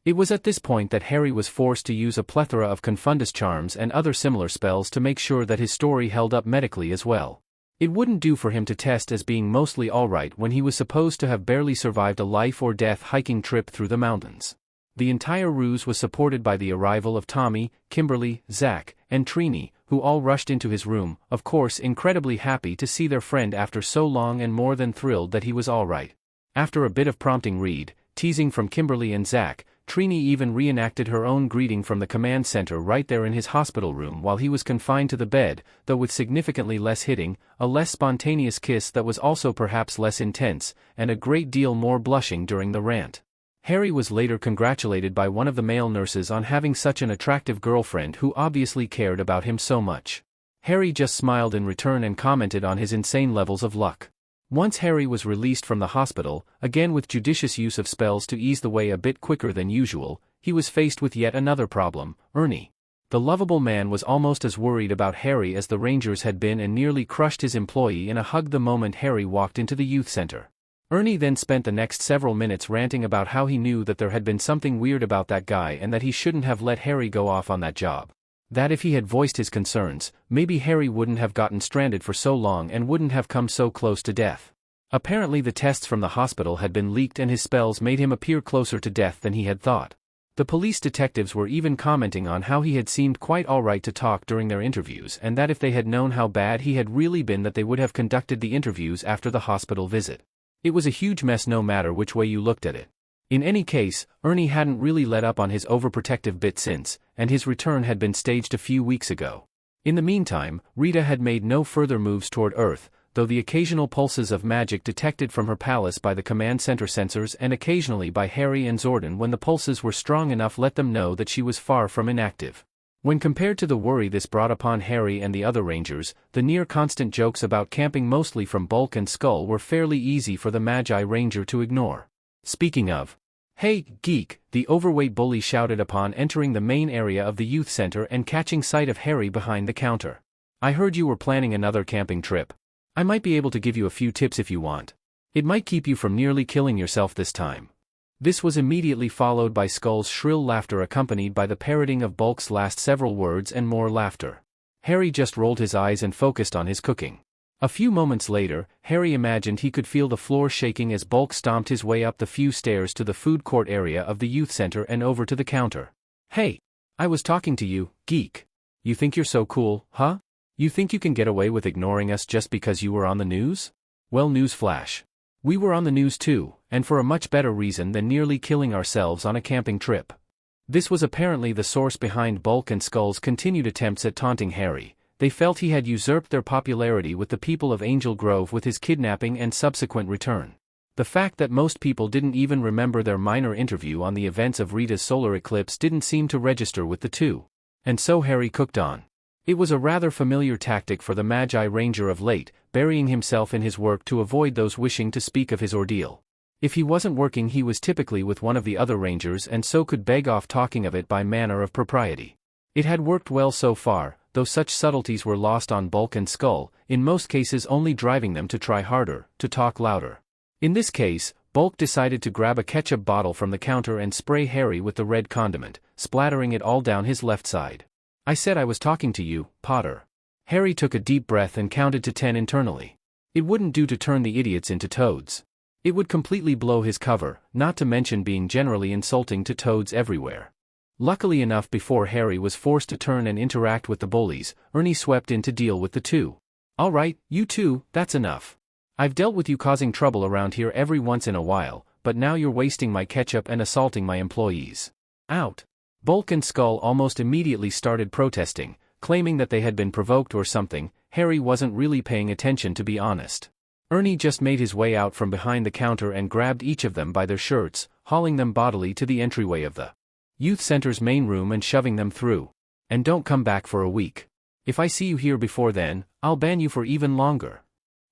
It was at this point that Harry was forced to use a plethora of confundus charms and other similar spells to make sure that his story held up medically as well. It wouldn't do for him to test as being mostly alright when he was supposed to have barely survived a life-or-death hiking trip through the mountains. The entire ruse was supported by the arrival of Tommy, Kimberly, Zach, and Trini, who all rushed into his room, of course incredibly happy to see their friend after so long and more than thrilled that he was alright. After a bit of prompting teasing from Kimberly and Zach, Trini even reenacted her own greeting from the command center right there in his hospital room while he was confined to the bed, though with significantly less hitting, a less spontaneous kiss that was also perhaps less intense, and a great deal more blushing during the rant. Harry was later congratulated by one of the male nurses on having such an attractive girlfriend who obviously cared about him so much. Harry just smiled in return and commented on his insane levels of luck. Once Harry was released from the hospital, again with judicious use of spells to ease the way a bit quicker than usual, he was faced with yet another problem, Ernie. The lovable man was almost as worried about Harry as the Rangers had been and nearly crushed his employee in a hug the moment Harry walked into the youth center. Ernie then spent the next several minutes ranting about how he knew that there had been something weird about that guy and that he shouldn't have let Harry go off on that job. That if he had voiced his concerns, maybe Harry wouldn't have gotten stranded for so long and wouldn't have come so close to death. Apparently the tests from the hospital had been leaked and his spells made him appear closer to death than he had thought. The police detectives were even commenting on how he had seemed quite alright to talk during their interviews and that if they had known how bad he had really been that they would have conducted the interviews after the hospital visit. It was a huge mess no matter which way you looked at it. In any case, Ernie hadn't really let up on his overprotective bit since, and his return had been staged a few weeks ago. In the meantime, Rita had made no further moves toward Earth, though the occasional pulses of magic detected from her palace by the command center sensors and occasionally by Harry and Zordon when the pulses were strong enough let them know that she was far from inactive. When compared to the worry this brought upon Harry and the other Rangers, the near-constant jokes about camping mostly from Bulk and Skull were fairly easy for the Magi Ranger to ignore. Speaking of, "Hey, geek," the overweight bully shouted upon entering the main area of the youth center and catching sight of Harry behind the counter. "I heard you were planning another camping trip. I might be able to give you a few tips if you want. It might keep you from nearly killing yourself this time." This was immediately followed by Skull's shrill laughter accompanied by the parroting of Bulk's last several words and more laughter. Harry just rolled his eyes and focused on his cooking. A few moments later, Harry imagined he could feel the floor shaking as Bulk stomped his way up the few stairs to the food court area of the youth center and over to the counter. "Hey! I was talking to you, geek. You think you're so cool, huh? You think you can get away with ignoring us just because you were on the news? Well, newsflash. We were on the news too, and for a much better reason than nearly killing ourselves on a camping trip." This was apparently the source behind Bulk and Skull's continued attempts at taunting Harry. They felt he had usurped their popularity with the people of Angel Grove with his kidnapping and subsequent return. The fact that most people didn't even remember their minor interview on the events of Rita's solar eclipse didn't seem to register with the two. And so Harry cooked on. It was a rather familiar tactic for the Magi Ranger of late, burying himself in his work to avoid those wishing to speak of his ordeal. If he wasn't working he was typically with one of the other Rangers and so could beg off talking of it by manner of propriety. It had worked well so far, though such subtleties were lost on Bulk and Skull, in most cases only driving them to try harder, to talk louder. In this case, Bulk decided to grab a ketchup bottle from the counter and spray Harry with the red condiment, splattering it all down his left side. "I said I was talking to you, Potter." Harry took a deep breath and counted to 10 internally. It wouldn't do to turn the idiots into toads. It would completely blow his cover, not to mention being generally insulting to toads everywhere. Luckily enough before Harry was forced to turn and interact with the bullies, Ernie swept in to deal with the two. "All right, you two, that's enough. I've dealt with you causing trouble around here every once in a while, but now you're wasting my ketchup and assaulting my employees. Out." Bulk and Skull almost immediately started protesting, claiming that they had been provoked or something. Harry wasn't really paying attention to be honest. Ernie just made his way out from behind the counter and grabbed each of them by their shirts, hauling them bodily to the entryway of the youth center's main room and shoving them through. "And don't come back for a week. If I see you here before then, I'll ban you for even longer."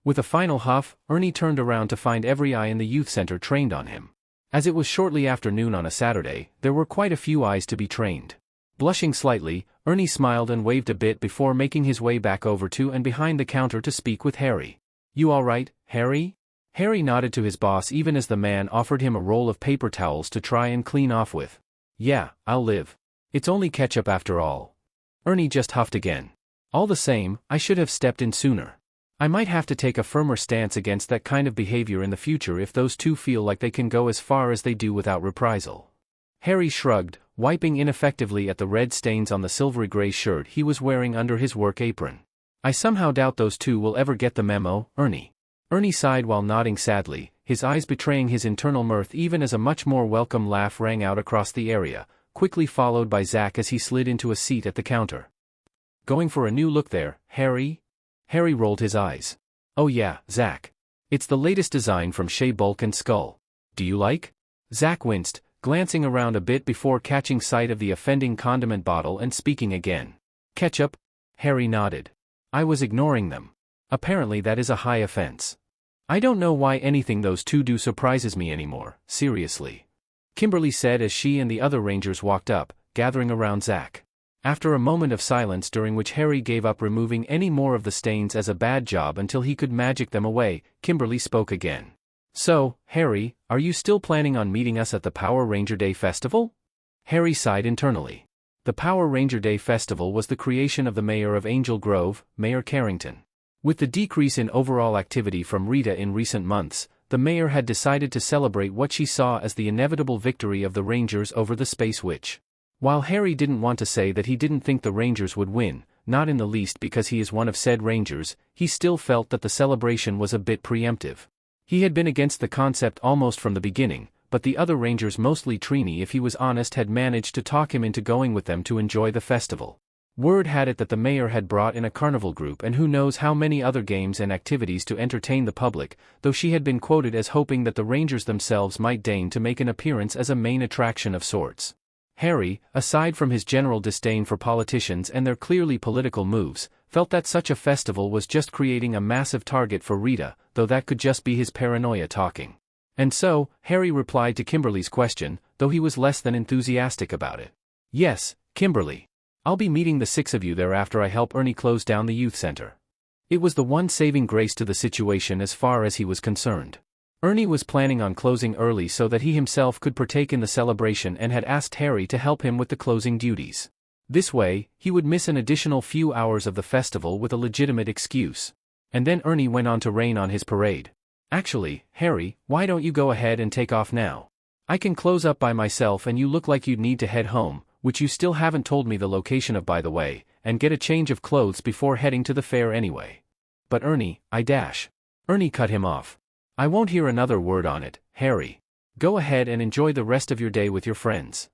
With a final huff, Ernie turned around to find every eye in the youth center trained on him. As it was shortly after noon on a Saturday, there were quite a few eyes to be trained. Blushing slightly, Ernie smiled and waved a bit before making his way back over to and behind the counter to speak with Harry. "You all right, Harry?" Harry nodded to his boss even as the man offered him a roll of paper towels to try and clean off with. "Yeah, I'll live. It's only ketchup after all." Ernie just huffed again. "All the same, I should have stepped in sooner. I might have to take a firmer stance against that kind of behavior in the future if those two feel like they can go as far as they do without reprisal." Harry shrugged, wiping ineffectively at the red stains on the silvery gray shirt he was wearing under his work apron. "I somehow doubt those two will ever get the memo, Ernie." Ernie sighed while nodding sadly, his eyes betraying his internal mirth even as a much more welcome laugh rang out across the area, quickly followed by Zack as he slid into a seat at the counter. "Going for a new look there, Harry?" Harry rolled his eyes. "Oh yeah, Zack. It's the latest design from Shea Bulk and Skull. Do you like?" Zack winced, glancing around a bit before catching sight of the offending condiment bottle and speaking again. "Ketchup?" Harry nodded. "I was ignoring them. Apparently that is a high offense. I don't know why anything those two do surprises me anymore, seriously," Kimberly said as she and the other Rangers walked up, gathering around Zack. After a moment of silence during which Harry gave up removing any more of the stains as a bad job until he could magic them away, Kimberly spoke again. "So, Harry, are you still planning on meeting us at the Power Ranger Day Festival?" Harry sighed internally. The Power Ranger Day Festival was the creation of the mayor of Angel Grove, Mayor Carrington. With the decrease in overall activity from Rita in recent months, the mayor had decided to celebrate what she saw as the inevitable victory of the Rangers over the Space Witch. While Harry didn't want to say that he didn't think the Rangers would win, not in the least because he is one of said Rangers, he still felt that the celebration was a bit preemptive. He had been against the concept almost from the beginning, but the other Rangers, mostly Trini if he was honest, had managed to talk him into going with them to enjoy the festival. Word had it that the mayor had brought in a carnival group and who knows how many other games and activities to entertain the public, though she had been quoted as hoping that the Rangers themselves might deign to make an appearance as a main attraction of sorts. Harry, aside from his general disdain for politicians and their clearly political moves, felt that such a festival was just creating a massive target for Rita, though that could just be his paranoia talking. And so, Harry replied to Kimberly's question, though he was less than enthusiastic about it. "Yes, Kimberly. I'll be meeting the 6 of you there after I help Ernie close down the youth center." It was the one saving grace to the situation as far as he was concerned. Ernie was planning on closing early so that he himself could partake in the celebration and had asked Harry to help him with the closing duties. This way, he would miss an additional few hours of the festival with a legitimate excuse. And then Ernie went on to rain on his parade. "Actually, Harry, why don't you go ahead and take off now? I can close up by myself and you look like you'd need to head home, which you still haven't told me the location of by the way, and get a change of clothes before heading to the fair anyway." "But Ernie, Ernie cut him off. "I won't hear another word on it, Harry. Go ahead and enjoy the rest of your day with your friends."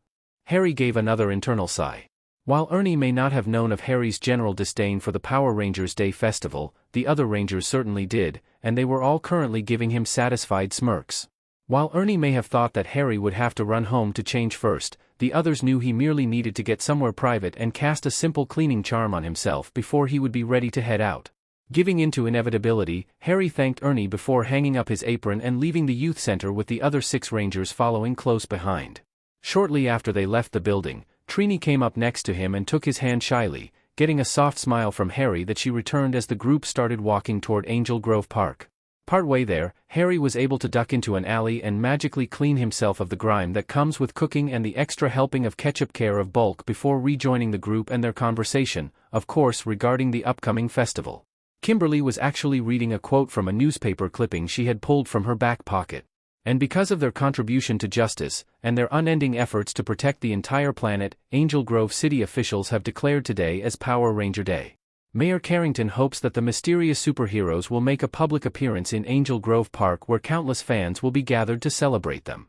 Harry gave another internal sigh. While Ernie may not have known of Harry's general disdain for the Power Rangers Day Festival, the other Rangers certainly did, and they were all currently giving him satisfied smirks. While Ernie may have thought that Harry would have to run home to change first, the others knew he merely needed to get somewhere private and cast a simple cleaning charm on himself before he would be ready to head out. Giving in to inevitability, Harry thanked Ernie before hanging up his apron and leaving the youth center with the other 6 Rangers following close behind. Shortly after they left the building, Trini came up next to him and took his hand shyly, getting a soft smile from Harry that she returned as the group started walking toward Angel Grove Park. Partway there, Harry was able to duck into an alley and magically clean himself of the grime that comes with cooking and the extra helping of ketchup care of bulk before rejoining the group and their conversation, of course regarding the upcoming festival. Kimberly was actually reading a quote from a newspaper clipping she had pulled from her back pocket. And because of their contribution to justice, and their unending efforts to protect the entire planet, Angel Grove City officials have declared today as Power Ranger Day. Mayor Carrington hopes that the mysterious superheroes will make a public appearance in Angel Grove Park where countless fans will be gathered to celebrate them.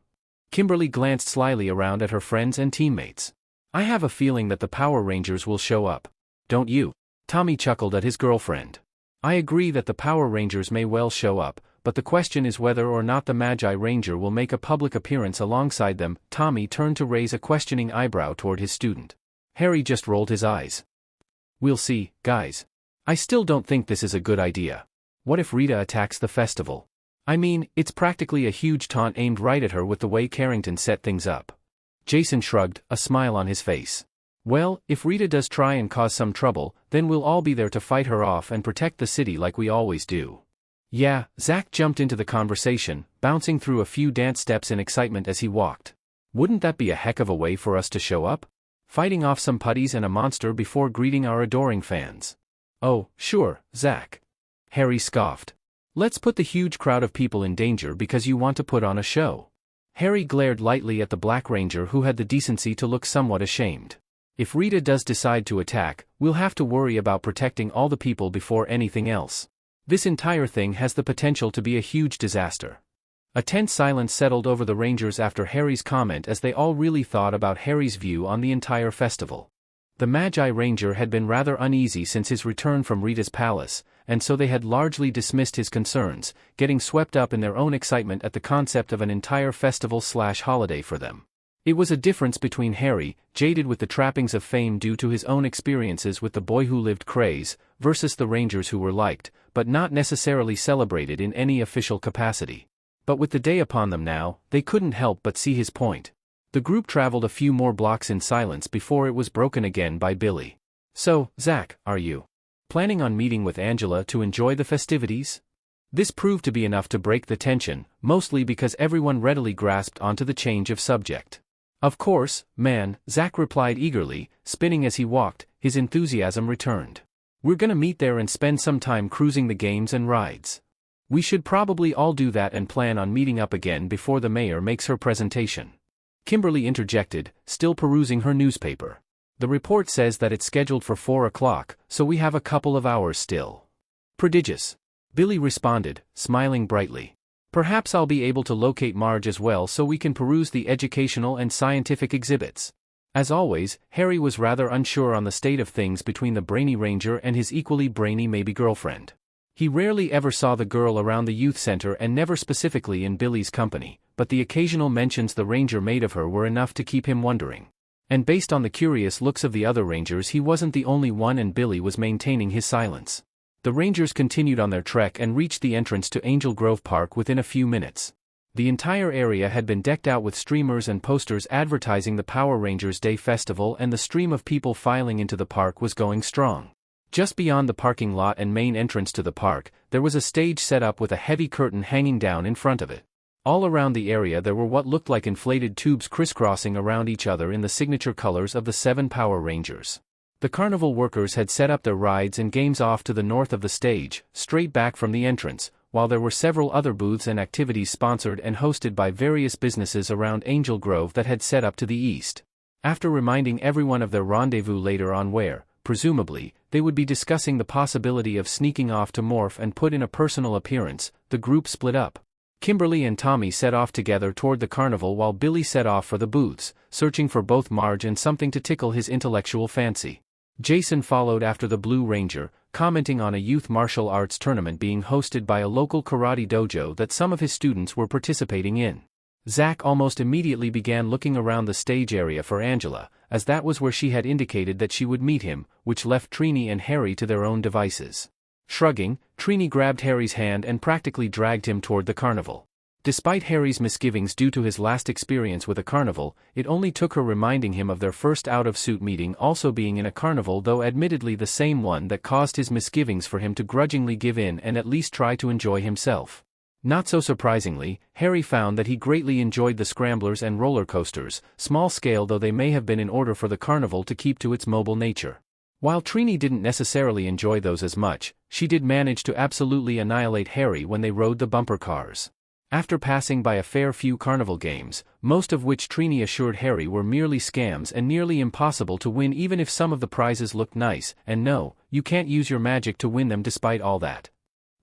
Kimberly glanced slyly around at her friends and teammates. "I have a feeling that the Power Rangers will show up. Don't you?" Tommy chuckled at his girlfriend. "I agree that the Power Rangers may well show up, but the question is whether or not the Magi Ranger will make a public appearance alongside them." Tommy turned to raise a questioning eyebrow toward his student. Harry just rolled his eyes. "We'll see, guys. I still don't think this is a good idea. What if Rita attacks the festival? I mean, it's practically a huge taunt aimed right at her with the way Carrington set things up." Jason shrugged, a smile on his face. "Well, if Rita does try and cause some trouble, then we'll all be there to fight her off and protect the city like we always do." "Yeah," Zach jumped into the conversation, bouncing through a few dance steps in excitement as he walked. "Wouldn't that be a heck of a way for us to show up? Fighting off some putties and a monster before greeting our adoring fans." "Oh, sure, Zach." Harry scoffed. "Let's put the huge crowd of people in danger because you want to put on a show." Harry glared lightly at the Black Ranger who had the decency to look somewhat ashamed. "If Rita does decide to attack, we'll have to worry about protecting all the people before anything else. This entire thing has the potential to be a huge disaster." A tense silence settled over the Rangers after Harry's comment as they all really thought about Harry's view on the entire festival. The Magi Ranger had been rather uneasy since his return from Rita's palace, and so they had largely dismissed his concerns, getting swept up in their own excitement at the concept of an entire festival/holiday for them. It was a difference between Harry, jaded with the trappings of fame due to his own experiences with the boy who lived craze, versus the Rangers who were liked, but not necessarily celebrated in any official capacity. But with the day upon them now, they couldn't help but see his point. The group traveled a few more blocks in silence before it was broken again by Billy. "So, Zach, are you planning on meeting with Angela to enjoy the festivities?" This proved to be enough to break the tension, mostly because everyone readily grasped onto the change of subject. "Of course, man," Zach replied eagerly, spinning as he walked, his enthusiasm returned. "We're gonna meet there and spend some time cruising the games and rides." We should probably all do that and plan on meeting up again before the mayor makes her presentation. Kimberly interjected, still perusing her newspaper. The report says that it's scheduled for 4 o'clock, so we have a couple of hours still. Prodigious. Billy responded, smiling brightly. Perhaps I'll be able to locate Marge as well so we can peruse the educational and scientific exhibits. As always, Harry was rather unsure on the state of things between the brainy ranger and his equally brainy maybe girlfriend. He rarely ever saw the girl around the youth center and never specifically in Billy's company, but the occasional mentions the ranger made of her were enough to keep him wondering. And based on the curious looks of the other rangers, he wasn't the only one, and Billy was maintaining his silence. The rangers continued on their trek and reached the entrance to Angel Grove Park within a few minutes. The entire area had been decked out with streamers and posters advertising the Power Rangers Day Festival, and the stream of people filing into the park was going strong. Just beyond the parking lot and main entrance to the park, there was a stage set up with a heavy curtain hanging down in front of it. All around the area there were what looked like inflated tubes crisscrossing around each other in the signature colors of the 7 Power Rangers. The carnival workers had set up their rides and games off to the north of the stage, straight back from the entrance, while there were several other booths and activities sponsored and hosted by various businesses around Angel Grove that had set up to the east. After reminding everyone of their rendezvous later on where, presumably, they would be discussing the possibility of sneaking off to morph and put in a personal appearance, the group split up. Kimberly and Tommy set off together toward the carnival while Billy set off for the booths, searching for both Marge and something to tickle his intellectual fancy. Jason followed after the Blue Ranger, commenting on a youth martial arts tournament being hosted by a local karate dojo that some of his students were participating in. Zach almost immediately began looking around the stage area for Angela, as that was where she had indicated that she would meet him, which left Trini and Harry to their own devices. Shrugging, Trini grabbed Harry's hand and practically dragged him toward the carnival. Despite Harry's misgivings due to his last experience with a carnival, it only took her reminding him of their first out-of-suit meeting also being in a carnival, though admittedly the same one, that caused his misgivings for him to grudgingly give in and at least try to enjoy himself. Not so surprisingly, Harry found that he greatly enjoyed the scramblers and roller coasters, small-scale though they may have been, in order for the carnival to keep to its mobile nature. While Trini didn't necessarily enjoy those as much, she did manage to absolutely annihilate Harry when they rode the bumper cars. After passing by a fair few carnival games, most of which Trini assured Harry were merely scams and nearly impossible to win even if some of the prizes looked nice, and no, you can't use your magic to win them despite all that.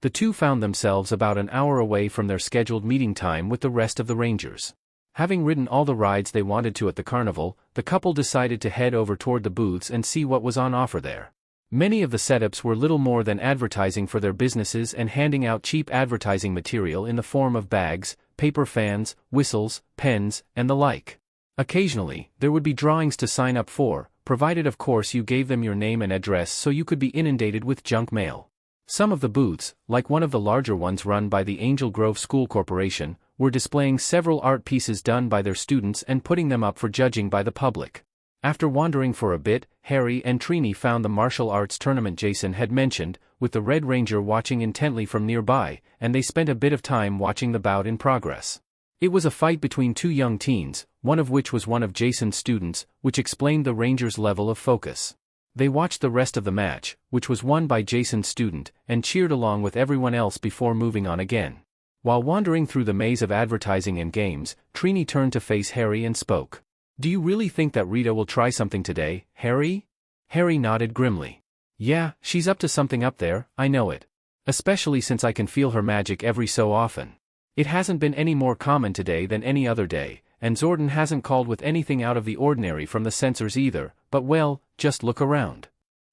The two found themselves about an hour away from their scheduled meeting time with the rest of the Rangers. Having ridden all the rides they wanted to at the carnival, the couple decided to head over toward the booths and see what was on offer there. Many of the setups were little more than advertising for their businesses and handing out cheap advertising material in the form of bags, paper fans, whistles, pens, and the like. Occasionally, there would be drawings to sign up for, provided of course you gave them your name and address so you could be inundated with junk mail. Some of the booths, like one of the larger ones run by the Angel Grove School Corporation, were displaying several art pieces done by their students and putting them up for judging by the public. After wandering for a bit, Harry and Trini found the martial arts tournament Jason had mentioned, with the Red Ranger watching intently from nearby, and they spent a bit of time watching the bout in progress. It was a fight between two young teens, one of which was one of Jason's students, which explained the Rangers' level of focus. They watched the rest of the match, which was won by Jason's student, and cheered along with everyone else before moving on again. While wandering through the maze of advertising and games, Trini turned to face Harry and spoke. "Do you really think that Rita will try something today, Harry?" Harry nodded grimly. "Yeah, she's up to something up there, I know it. Especially since I can feel her magic every so often. It hasn't been any more common today than any other day, and Zordon hasn't called with anything out of the ordinary from the censors either, but well, just look around."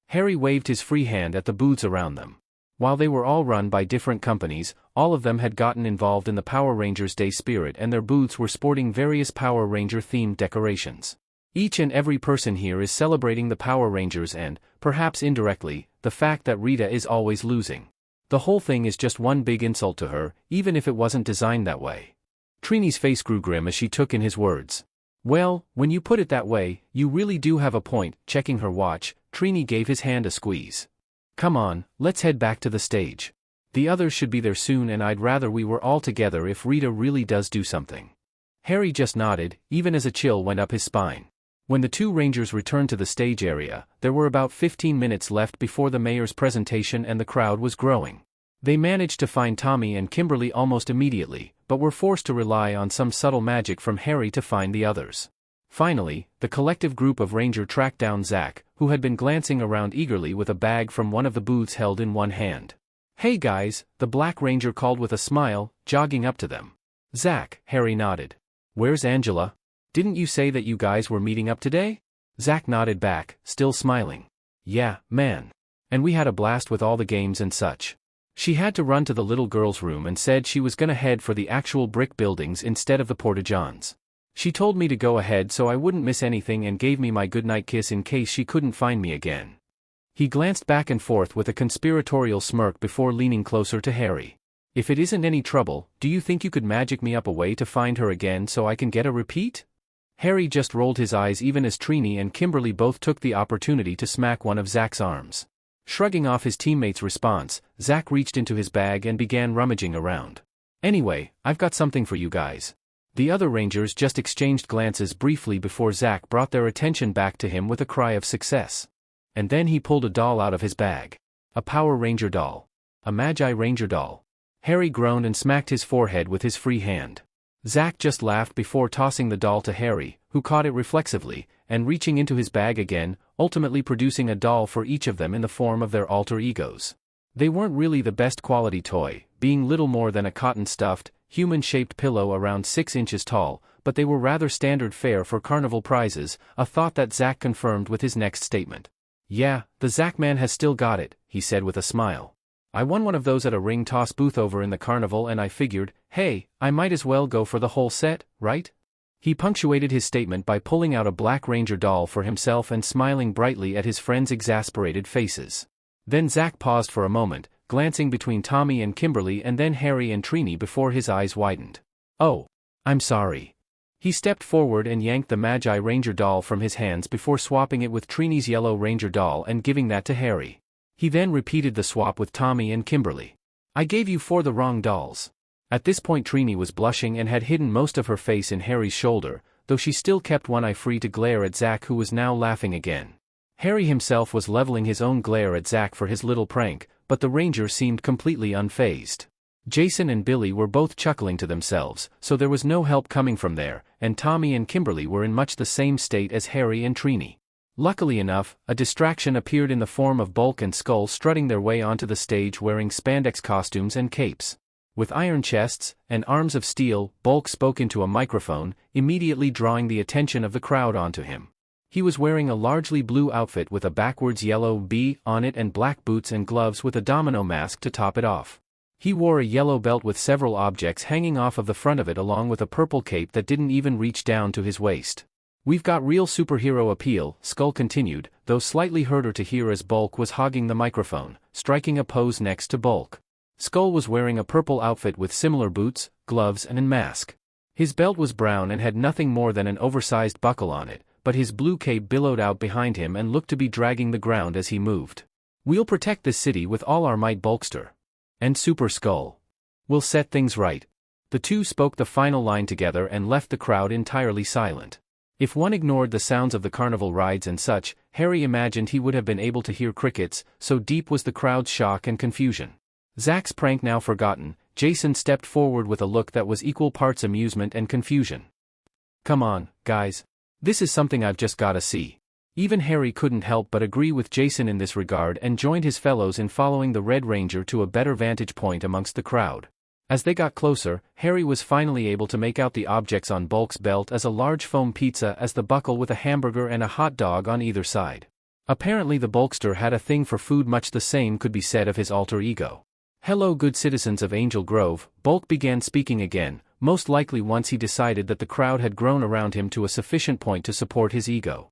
Harry waved his free hand at the booths around them. While they were all run by different companies, all of them had gotten involved in the Power Rangers Day spirit, and their booths were sporting various Power Ranger-themed decorations. Each and every person here is celebrating the Power Rangers and, perhaps indirectly, the fact that Rita is always losing. The whole thing is just one big insult to her, even if it wasn't designed that way. Trini's face grew grim as she took in his words. "Well, when you put it that way, you really do have a point." Checking her watch, Trini gave his hand a squeeze. "Come on, let's head back to the stage. The others should be there soon, and I'd rather we were all together if Rita really does do something." Harry just nodded, even as a chill went up his spine. When the two Rangers returned to the stage area, there were about 15 minutes left before the mayor's presentation and the crowd was growing. They managed to find Tommy and Kimberly almost immediately, but were forced to rely on some subtle magic from Harry to find the others. Finally, the collective group of Ranger tracked down Zach, who had been glancing around eagerly with a bag from one of the booths held in one hand. "Hey guys," the Black Ranger called with a smile, jogging up to them. "Zach," Harry nodded. "Where's Angela? Didn't you say that you guys were meeting up today?" Zach nodded back, still smiling. "Yeah, man. And we had a blast with all the games and such. She had to run to the little girl's room and said she was gonna head for the actual brick buildings instead of the porta-johns. She told me to go ahead so I wouldn't miss anything and gave me my goodnight kiss in case she couldn't find me again." He glanced back and forth with a conspiratorial smirk before leaning closer to Harry. "If it isn't any trouble, do you think you could magic me up a way to find her again so I can get a repeat?" Harry just rolled his eyes even as Trini and Kimberly both took the opportunity to smack one of Zach's arms. Shrugging off his teammate's response, Zach reached into his bag and began rummaging around. "Anyway, I've got something for you guys." The other Rangers just exchanged glances briefly before Zach brought their attention back to him with a cry of success. And then he pulled a doll out of his bag. A Power Ranger doll. A Magi Ranger doll. Harry groaned and smacked his forehead with his free hand. Zach just laughed before tossing the doll to Harry, who caught it reflexively, and reaching into his bag again, ultimately producing a doll for each of them in the form of their alter egos. They weren't really the best quality toy, being little more than a cotton-stuffed, human-shaped pillow around 6 inches tall, but they were rather standard fare for carnival prizes, a thought that Zach confirmed with his next statement. "Yeah, the Zach man has still got it," he said with a smile. "I won one of those at a ring toss booth over in the carnival and I figured, hey, I might as well go for the whole set, right?" He punctuated his statement by pulling out a Black Ranger doll for himself and smiling brightly at his friends' exasperated faces. Then Zach paused for a moment, glancing between Tommy and Kimberly and then Harry and Trini before his eyes widened. "Oh, I'm sorry." He stepped forward and yanked the Magi Ranger doll from his hands before swapping it with Trini's Yellow Ranger doll and giving that to Harry. He then repeated the swap with Tommy and Kimberly. "I gave you 4 the wrong dolls." At this point Trini was blushing and had hidden most of her face in Harry's shoulder, though she still kept one eye free to glare at Zach, who was now laughing again. Harry himself was leveling his own glare at Zach for his little prank, but the Ranger seemed completely unfazed. Jason and Billy were both chuckling to themselves, so there was no help coming from there, and Tommy and Kimberly were in much the same state as Harry and Trini. Luckily enough, a distraction appeared in the form of Bulk and Skull strutting their way onto the stage wearing spandex costumes and capes. With iron chests and arms of steel, Bulk spoke into a microphone, immediately drawing the attention of the crowd onto him. He was wearing a largely blue outfit with a backwards yellow B on it and black boots and gloves with a domino mask to top it off. He wore a yellow belt with several objects hanging off of the front of it along with a purple cape that didn't even reach down to his waist. "We've got real superhero appeal," Skull continued, though slightly harder to hear as Bulk was hogging the microphone, striking a pose next to Bulk. Skull was wearing a purple outfit with similar boots, gloves and a mask. His belt was brown and had nothing more than an oversized buckle on it, but his blue cape billowed out behind him and looked to be dragging the ground as he moved. "We'll protect this city with all our might, Bulkster. And Super Skull. We'll set things right." The two spoke the final line together and left the crowd entirely silent. If one ignored the sounds of the carnival rides and such, Harry imagined he would have been able to hear crickets, so deep was the crowd's shock and confusion. Zach's prank now forgotten, Jason stepped forward with a look that was equal parts amusement and confusion. "Come on, guys. This is something I've just gotta see." Even Harry couldn't help but agree with Jason in this regard and joined his fellows in following the Red Ranger to a better vantage point amongst the crowd. As they got closer, Harry was finally able to make out the objects on Bulk's belt as a large foam pizza as the buckle with a hamburger and a hot dog on either side. Apparently the Bulkster had a thing for food. Much the same could be said of his alter ego. "Hello, good citizens of Angel Grove," Bulk began speaking again, most likely once he decided that the crowd had grown around him to a sufficient point to support his ego.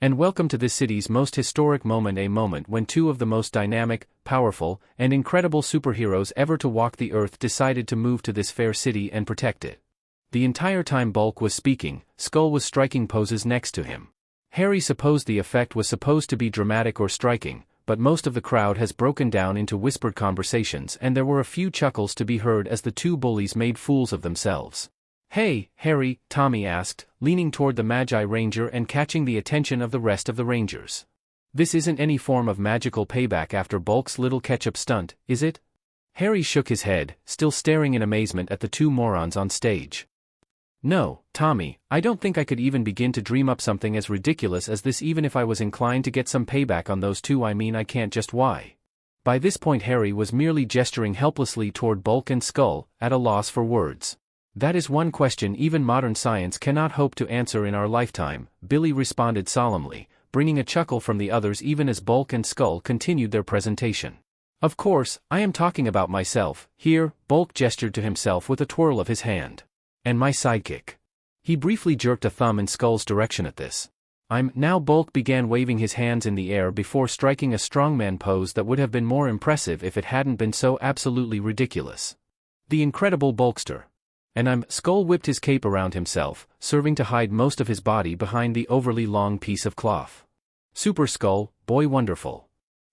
"And welcome to this city's most historic moment, a moment when 2 of the most dynamic, powerful, and incredible superheroes ever to walk the earth decided to move to this fair city and protect it." The entire time Bulk was speaking, Skull was striking poses next to him. Harry supposed the effect was supposed to be dramatic or striking, but most of the crowd has broken down into whispered conversations and there were a few chuckles to be heard as the 2 bullies made fools of themselves. "Hey, Harry," Tommy asked, leaning toward the Magi Ranger and catching the attention of the rest of the Rangers. "This isn't any form of magical payback after Bulk's little ketchup stunt, is it?" Harry shook his head, still staring in amazement at the two morons on stage. No, Tommy, I don't think I could even begin to dream up something as ridiculous as this even if I was inclined to get some payback on those two. I mean, I can't just why. By this point Harry was merely gesturing helplessly toward Bulk and Skull, at a loss for words. That is one question even modern science cannot hope to answer in our lifetime, Billy responded solemnly, bringing a chuckle from the others even as Bulk and Skull continued their presentation. Of course, I am talking about myself. Here, Bulk gestured to himself with a twirl of his hand. And my sidekick. He briefly jerked a thumb in Skull's direction at this. Now Bulk began waving his hands in the air before striking a strongman pose that would have been more impressive if it hadn't been so absolutely ridiculous. The incredible Bulkster. And Skull whipped his cape around himself, serving to hide most of his body behind the overly long piece of cloth. Super Skull, boy wonderful.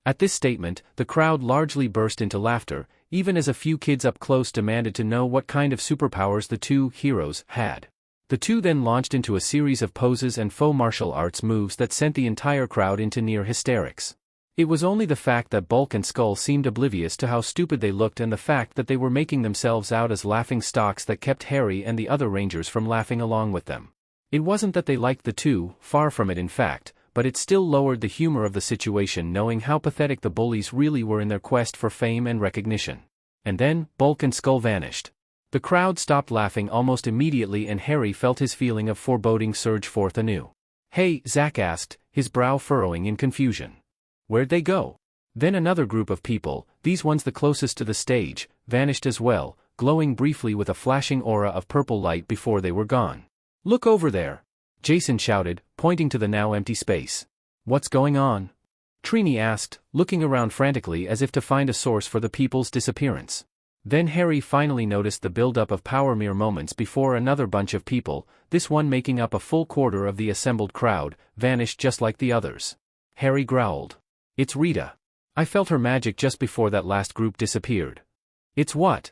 At this statement, the crowd largely burst into laughter, even as a few kids up close demanded to know what kind of superpowers the two heroes had. The two then launched into a series of poses and faux martial arts moves that sent the entire crowd into near hysterics. It was only the fact that Bulk and Skull seemed oblivious to how stupid they looked and the fact that they were making themselves out as laughing stocks that kept Harry and the other Rangers from laughing along with them. It wasn't that they liked the two, far from it in fact, but it still lowered the humor of the situation knowing how pathetic the bullies really were in their quest for fame and recognition. And then, Bulk and Skull vanished. The crowd stopped laughing almost immediately and Harry felt his feeling of foreboding surge forth anew. Hey, Zach asked, his brow furrowing in confusion. Where'd they go? Then another group of people, these ones the closest to the stage, vanished as well, glowing briefly with a flashing aura of purple light before they were gone. Look over there! Jason shouted, pointing to the now empty space. What's going on? Trini asked, looking around frantically as if to find a source for the people's disappearance. Then Harry finally noticed the buildup of power mere moments before another bunch of people, this one making up a full quarter of the assembled crowd, vanished just like the others. Harry growled. It's Rita. I felt her magic just before that last group disappeared. It's what?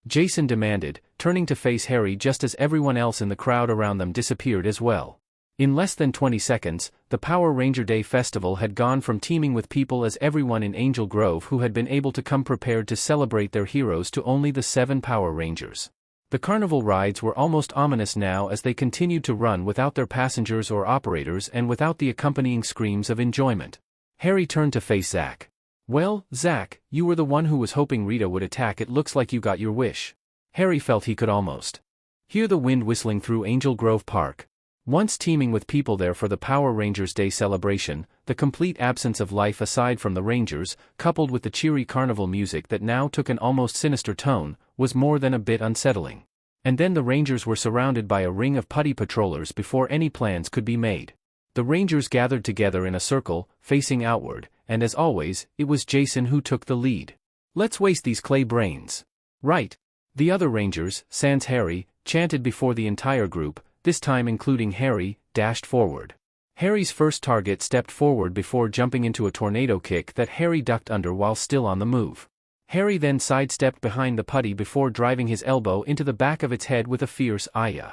Jason demanded, turning to face Harry just as everyone else in the crowd around them disappeared as well. In less than 20 seconds, the Power Ranger Day festival had gone from teeming with people as everyone in Angel Grove who had been able to come prepared to celebrate their heroes to only the 7 Power Rangers. The carnival rides were almost ominous now as they continued to run without their passengers or operators and without the accompanying screams of enjoyment. Harry turned to face Zach. Well, Zach, you were the one who was hoping Rita would attack. It looks like you got your wish. Harry felt he could almost hear the wind whistling through Angel Grove Park. Once teeming with people there for the Power Rangers Day celebration, the complete absence of life aside from the Rangers, coupled with the cheery carnival music that now took an almost sinister tone, was more than a bit unsettling. And then the Rangers were surrounded by a ring of putty patrollers before any plans could be made. The Rangers gathered together in a circle, facing outward, and as always, it was Jason who took the lead. Let's waste these clay brains. Right. The other Rangers, sans Harry, chanted before the entire group, this time including Harry, dashed forward. Harry's first target stepped forward before jumping into a tornado kick that Harry ducked under while still on the move. Harry then sidestepped behind the putty before driving his elbow into the back of its head with a fierce "Aya."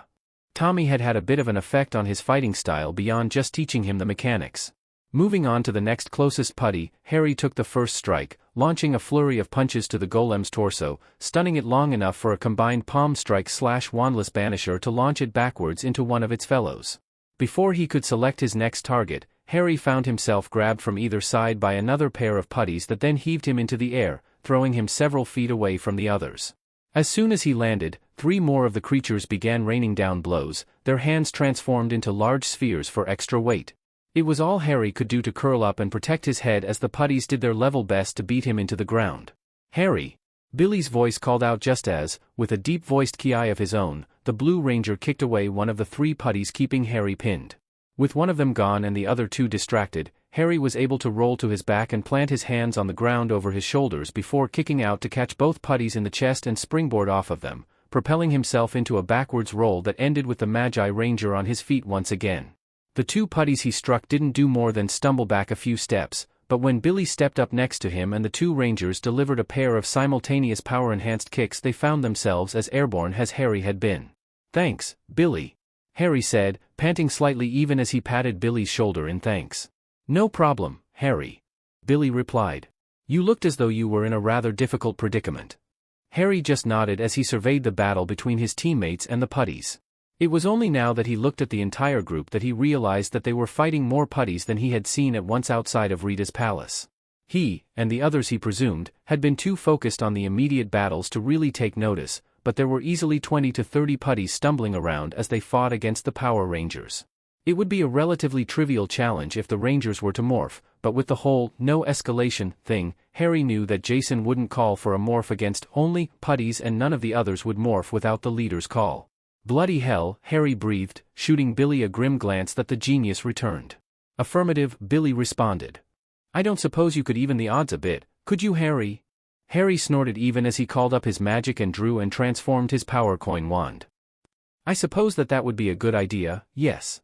Tommy had had a bit of an effect on his fighting style beyond just teaching him the mechanics. Moving on to the next closest putty, Harry took the first strike, launching a flurry of punches to the golem's torso, stunning it long enough for a combined palm strike / wandless banisher to launch it backwards into one of its fellows. Before he could select his next target, Harry found himself grabbed from either side by another pair of putties that then heaved him into the air, throwing him several feet away from the others. As soon as he landed, 3 more of the creatures began raining down blows, their hands transformed into large spheres for extra weight. It was all Harry could do to curl up and protect his head as the putties did their level best to beat him into the ground. Harry! Billy's voice called out just as, with a deep-voiced ki of his own, the Blue Ranger kicked away one of the 3 putties keeping Harry pinned. With one of them gone and the other 2 distracted, Harry was able to roll to his back and plant his hands on the ground over his shoulders before kicking out to catch both putties in the chest and springboard off of them, propelling himself into a backwards roll that ended with the Magi Ranger on his feet once again. The 2 putties he struck didn't do more than stumble back a few steps, but when Billy stepped up next to him and the 2 Rangers delivered a pair of simultaneous power-enhanced kicks, they found themselves as airborne as Harry had been. "Thanks, Billy," Harry said, panting slightly even as he patted Billy's shoulder in thanks. "No problem, Harry," Billy replied. "You looked as though you were in a rather difficult predicament." Harry just nodded as he surveyed the battle between his teammates and the putties. It was only now that he looked at the entire group that he realized that they were fighting more putties than he had seen at once outside of Rita's palace. He, and the others he presumed, had been too focused on the immediate battles to really take notice, but there were easily 20 to 30 putties stumbling around as they fought against the Power Rangers. It would be a relatively trivial challenge if the Rangers were to morph, but with the whole no escalation thing, Harry knew that Jason wouldn't call for a morph against only putties and none of the others would morph without the leader's call. Bloody hell, Harry breathed, shooting Billy a grim glance that the genius returned. Affirmative, Billy responded. I don't suppose you could even the odds a bit, could you, Harry? Harry snorted even as he called up his magic and drew and transformed his power coin wand. I suppose that would be a good idea, yes.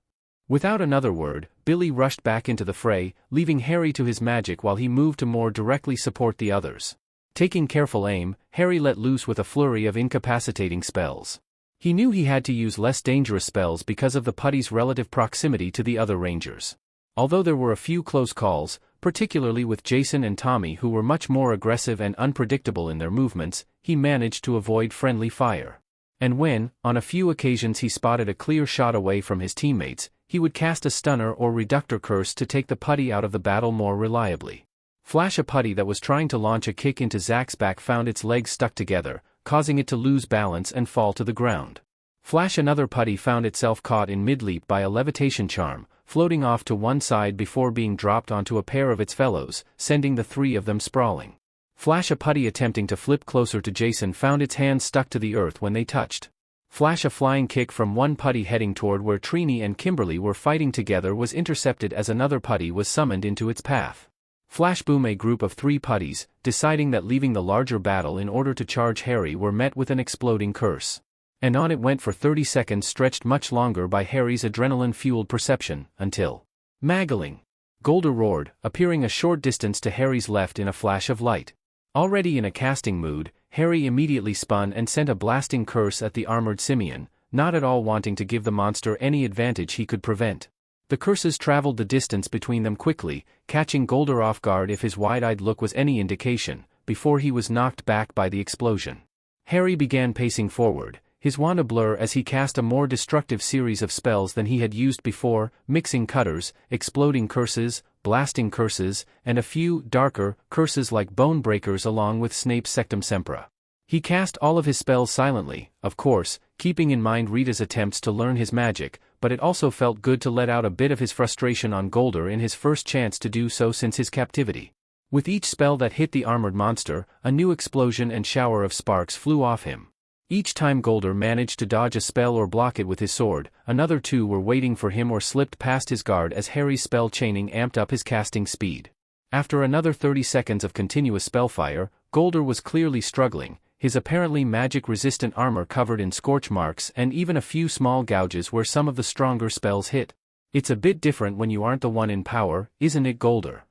Without another word, Billy rushed back into the fray, leaving Harry to his magic while he moved to more directly support the others. Taking careful aim, Harry let loose with a flurry of incapacitating spells. He knew he had to use less dangerous spells because of the putty's relative proximity to the other Rangers. Although there were a few close calls, particularly with Jason and Tommy who were much more aggressive and unpredictable in their movements, he managed to avoid friendly fire. And when, on a few occasions he spotted a clear shot away from his teammates, he would cast a stunner or reductor curse to take the putty out of the battle more reliably. Flash, a putty that was trying to launch a kick into Zach's back, found its legs stuck together, causing it to lose balance and fall to the ground. Flash, another putty found itself caught in mid-leap by a levitation charm, floating off to one side before being dropped onto a pair of its fellows, sending the three of them sprawling. Flash, a putty attempting to flip closer to Jason, found its hands stuck to the earth when they touched. Flash, a flying kick from one putty heading toward where Trini and Kimberly were fighting together, was intercepted as another putty was summoned into its path. Flash Boom, a group of 3 putties, deciding that leaving the larger battle in order to charge Harry, were met with an exploding curse. And on it went for 30 seconds, stretched much longer by Harry's adrenaline-fueled perception, until Maggling! Golder roared, appearing a short distance to Harry's left in a flash of light. Already in a casting mood, Harry immediately spun and sent a blasting curse at the armored simian, not at all wanting to give the monster any advantage he could prevent. The curses traveled the distance between them quickly, catching Golder off guard if his wide-eyed look was any indication, before he was knocked back by the explosion. Harry began pacing forward, his wand ablur as he cast a more destructive series of spells than he had used before, mixing cutters, exploding curses, blasting curses, and a few darker curses like bone breakers along with Snape's Sectum Sempra. He cast all of his spells silently, of course, keeping in mind Rita's attempts to learn his magic, but it also felt good to let out a bit of his frustration on Golder in his first chance to do so since his captivity. With each spell that hit the armored monster, a new explosion and shower of sparks flew off him. Each time Golder managed to dodge a spell or block it with his sword, another 2 were waiting for him or slipped past his guard as Harry's spell chaining amped up his casting speed. After another 30 seconds of continuous spellfire, Golder was clearly struggling, his apparently magic-resistant armor covered in scorch marks and even a few small gouges where some of the stronger spells hit. It's a bit different when you aren't the one in power, isn't it, Golder?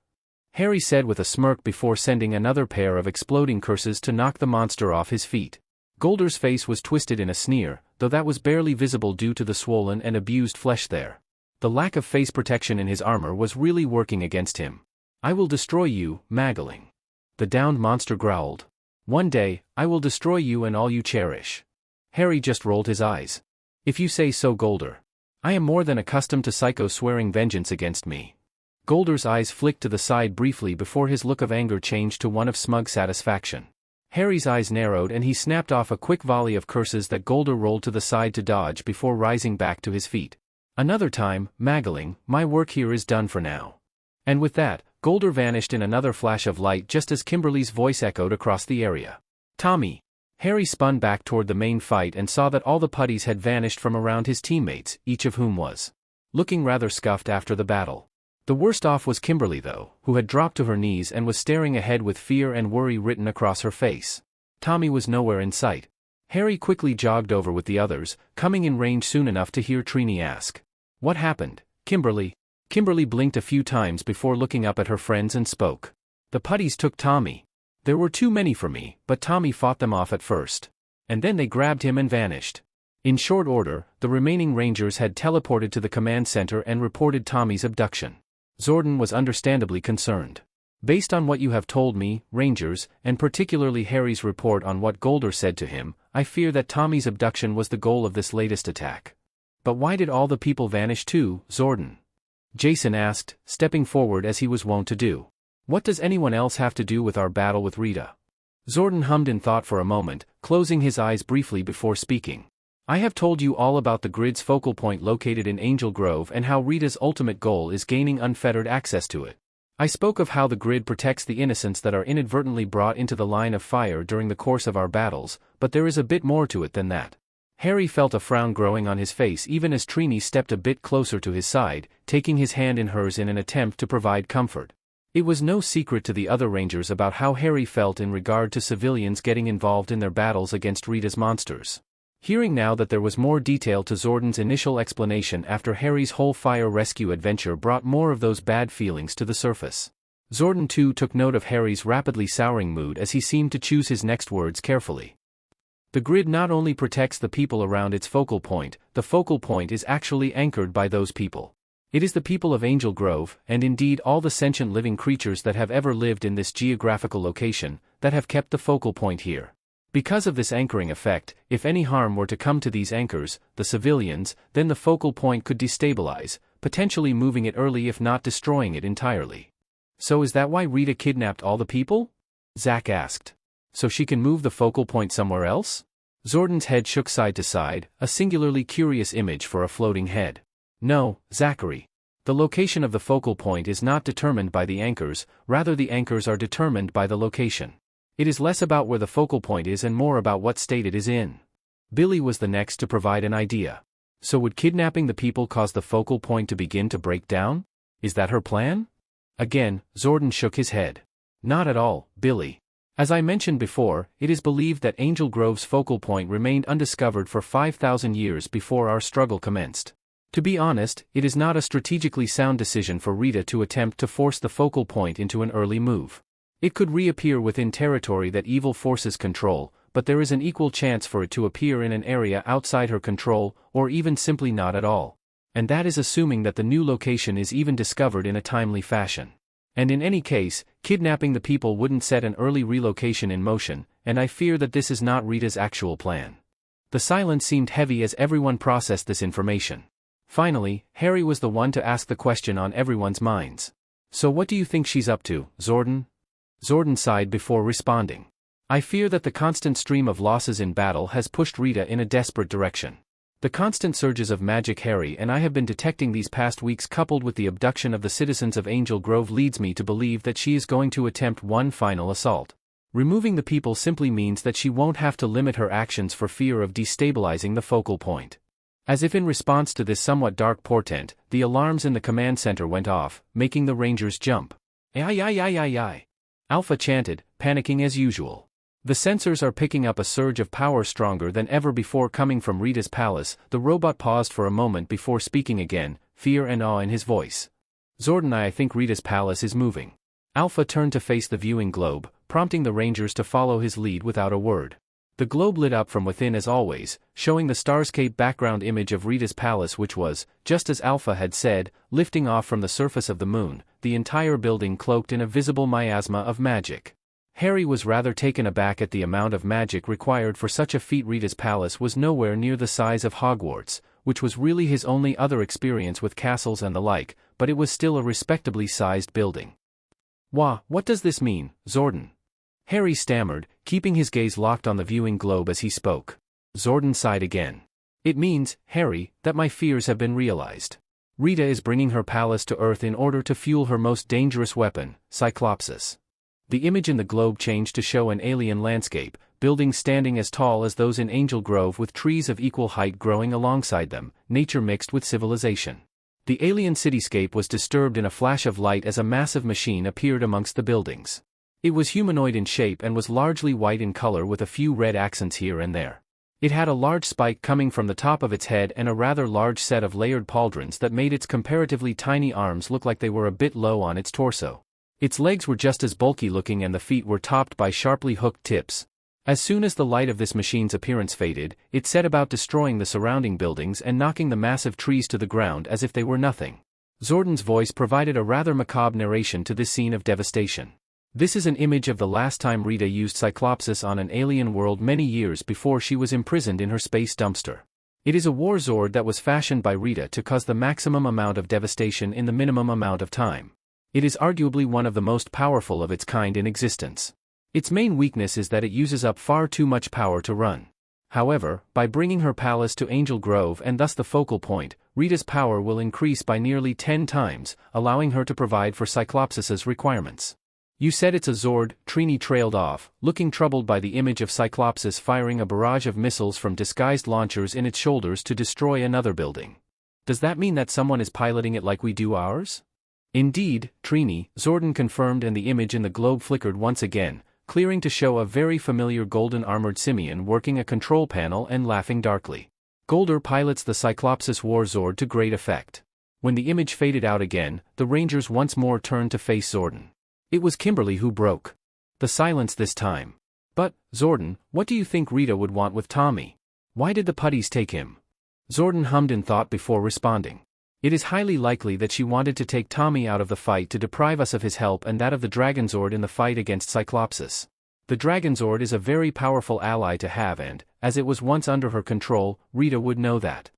Harry said with a smirk before sending another pair of exploding curses to knock the monster off his feet. Golder's face was twisted in a sneer, though that was barely visible due to the swollen and abused flesh there. The lack of face protection in his armor was really working against him. I will destroy you, Maggling. The downed monster growled. One day, I will destroy you and all you cherish. Harry just rolled his eyes. If you say so, Golder. I am more than accustomed to Psycho swearing vengeance against me. Golder's eyes flicked to the side briefly before his look of anger changed to one of smug satisfaction. Harry's eyes narrowed and he snapped off a quick volley of curses that Golder rolled to the side to dodge before rising back to his feet. Another time, Maggling, my work here is done for now. And with that, Golder vanished in another flash of light just as Kimberly's voice echoed across the area. Tommy! Harry spun back toward the main fight and saw that all the putties had vanished from around his teammates, each of whom was looking rather scuffed after the battle. The worst off was Kimberly though, who had dropped to her knees and was staring ahead with fear and worry written across her face. Tommy was nowhere in sight. Harry quickly jogged over with the others, coming in range soon enough to hear Trini ask, "What happened, Kimberly?" Kimberly blinked a few times before looking up at her friends and spoke. "The putties took Tommy. There were too many for me, but Tommy fought them off at first. And then they grabbed him and vanished." In short order, the remaining Rangers had teleported to the command center and reported Tommy's abduction. Zordon was understandably concerned. Based on what you have told me, Rangers, and particularly Harry's report on what Golder said to him, I fear that Tommy's abduction was the goal of this latest attack. But why did all the people vanish too, Zordon? Jason asked, stepping forward as he was wont to do. What does anyone else have to do with our battle with Rita? Zordon hummed in thought for a moment, closing his eyes briefly before speaking. I have told you all about the grid's focal point located in Angel Grove and how Rita's ultimate goal is gaining unfettered access to it. I spoke of how the grid protects the innocents that are inadvertently brought into the line of fire during the course of our battles, but there is a bit more to it than that. Harry felt a frown growing on his face even as Trini stepped a bit closer to his side, taking his hand in hers in an attempt to provide comfort. It was no secret to the other Rangers about how Harry felt in regard to civilians getting involved in their battles against Rita's monsters. Hearing now that there was more detail to Zordon's initial explanation after Harry's whole fire rescue adventure brought more of those bad feelings to the surface. Zordon too took note of Harry's rapidly souring mood as he seemed to choose his next words carefully. The grid not only protects the people around its focal point, the focal point is actually anchored by those people. It is the people of Angel Grove, and indeed all the sentient living creatures that have ever lived in this geographical location, that have kept the focal point here. Because of this anchoring effect, if any harm were to come to these anchors, the civilians, then the focal point could destabilize, potentially moving it early if not destroying it entirely. So is that why Rita kidnapped all the people? Zack asked. So she can move the focal point somewhere else? Zordon's head shook side to side, a singularly curious image for a floating head. No, Zachary. The location of the focal point is not determined by the anchors, rather the anchors are determined by the location. It is less about where the focal point is and more about what state it is in. Billy was the next to provide an idea. So would kidnapping the people cause the focal point to begin to break down? Is that her plan? Again, Zordon shook his head. Not at all, Billy. As I mentioned before, it is believed that Angel Grove's focal point remained undiscovered for 5,000 years before our struggle commenced. To be honest, it is not a strategically sound decision for Rita to attempt to force the focal point into an early move. It could reappear within territory that evil forces control, but there is an equal chance for it to appear in an area outside her control, or even simply not at all. And that is assuming that the new location is even discovered in a timely fashion. And in any case, kidnapping the people wouldn't set an early relocation in motion, and I fear that this is not Rita's actual plan. The silence seemed heavy as everyone processed this information. Finally, Harry was the one to ask the question on everyone's minds. So what do you think she's up to, Zordon? Zordon sighed before responding. I fear that the constant stream of losses in battle has pushed Rita in a desperate direction. The constant surges of magic Harry and I have been detecting these past weeks coupled with the abduction of the citizens of Angel Grove leads me to believe that she is going to attempt one final assault. Removing the people simply means that she won't have to limit her actions for fear of destabilizing the focal point. As if in response to this somewhat dark portent, the alarms in the command center went off, making the Rangers jump. Ay. Alpha chanted, panicking as usual. The sensors are picking up a surge of power stronger than ever before coming from Rita's palace. The robot paused for a moment before speaking again, fear and awe in his voice. Zordon, I think Rita's palace is moving. Alpha turned to face the viewing globe, prompting the Rangers to follow his lead without a word. The globe lit up from within as always, showing the starscape background image of Rita's palace which was, just as Alpha had said, lifting off from the surface of the moon, the entire building cloaked in a visible miasma of magic. Harry was rather taken aback at the amount of magic required for such a feat. Rita's palace was nowhere near the size of Hogwarts, which was really his only other experience with castles and the like, but it was still a respectably sized building. What does this mean, Zordon? Harry stammered, keeping his gaze locked on the viewing globe as he spoke. Zordon sighed again. It means, Harry, that my fears have been realized. Rita is bringing her palace to Earth in order to fuel her most dangerous weapon, Cyclopsis. The image in the globe changed to show an alien landscape, buildings standing as tall as those in Angel Grove with trees of equal height growing alongside them, nature mixed with civilization. The alien cityscape was disturbed in a flash of light as a massive machine appeared amongst the buildings. It was humanoid in shape and was largely white in color with a few red accents here and there. It had a large spike coming from the top of its head and a rather large set of layered pauldrons that made its comparatively tiny arms look like they were a bit low on its torso. Its legs were just as bulky looking and the feet were topped by sharply hooked tips. As soon as the light of this machine's appearance faded, it set about destroying the surrounding buildings and knocking the massive trees to the ground as if they were nothing. Zordon's voice provided a rather macabre narration to this scene of devastation. This is an image of the last time Rita used Cyclopsis on an alien world many years before she was imprisoned in her space dumpster. It is a war Zord that was fashioned by Rita to cause the maximum amount of devastation in the minimum amount of time. It is arguably one of the most powerful of its kind in existence. Its main weakness is that it uses up far too much power to run. However, by bringing her palace to Angel Grove and thus the focal point, Rita's power will increase by nearly 10 times, allowing her to provide for Cyclopsis's requirements. You said it's a Zord, Trini trailed off, looking troubled by the image of Cyclopsis firing a barrage of missiles from disguised launchers in its shoulders to destroy another building. Does that mean that someone is piloting it like we do ours? Indeed, Trini, Zordon confirmed, and the image in the globe flickered once again, clearing to show a very familiar golden armored simian working a control panel and laughing darkly. Golder pilots the Cyclopsis War Zord to great effect. When the image faded out again, the Rangers once more turned to face Zordon. It was Kimberly who broke the silence this time. But, Zordon, what do you think Rita would want with Tommy? Why did the putties take him? Zordon hummed in thought before responding. It is highly likely that she wanted to take Tommy out of the fight to deprive us of his help and that of the Dragonzord in the fight against Cyclopsis. The Dragonzord is a very powerful ally to have, and, as it was once under her control, Rita would know that.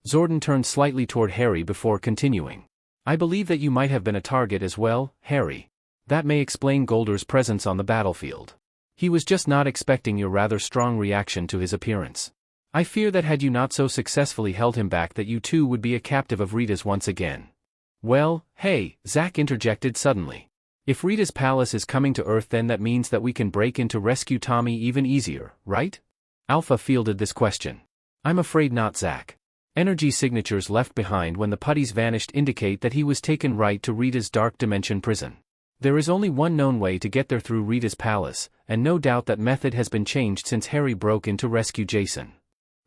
Zordon turned slightly toward Harry before continuing. I believe that you might have been a target as well, Harry. That may explain Golder's presence on the battlefield. He was just not expecting your rather strong reaction to his appearance. I fear that had you not so successfully held him back that you too would be a captive of Rita's once again. Well, hey, Zack interjected suddenly. If Rita's palace is coming to Earth, then that means that we can break in to rescue Tommy even easier, right? Alpha fielded this question. I'm afraid not, Zack. Energy signatures left behind when the putties vanished indicate that he was taken right to Rita's dark dimension prison. There is only one known way to get there through Rita's palace, and no doubt that method has been changed since Harry broke in to rescue Jason.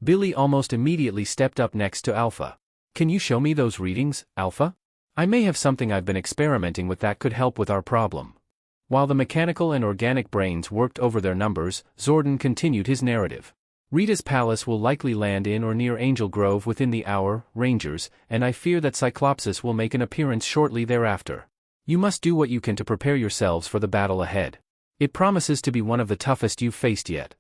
Billy almost immediately stepped up next to Alpha. Can you show me those readings, Alpha? I may have something I've been experimenting with that could help with our problem. While the mechanical and organic brains worked over their numbers, Zordon continued his narrative. Rita's palace will likely land in or near Angel Grove within the hour, Rangers, and I fear that Cyclopsis will make an appearance shortly thereafter. You must do what you can to prepare yourselves for the battle ahead. It promises to be one of the toughest you've faced yet.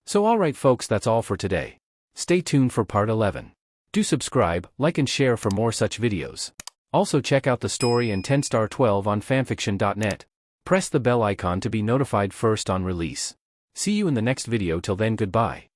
So alright folks, that's all for today. Stay tuned for part 11. Do subscribe, like and share for more such videos. Also check out the story and 10-star 12 on FANFICTION.net. Press the bell icon to be notified first on release. See you in the next video. Till then, goodbye.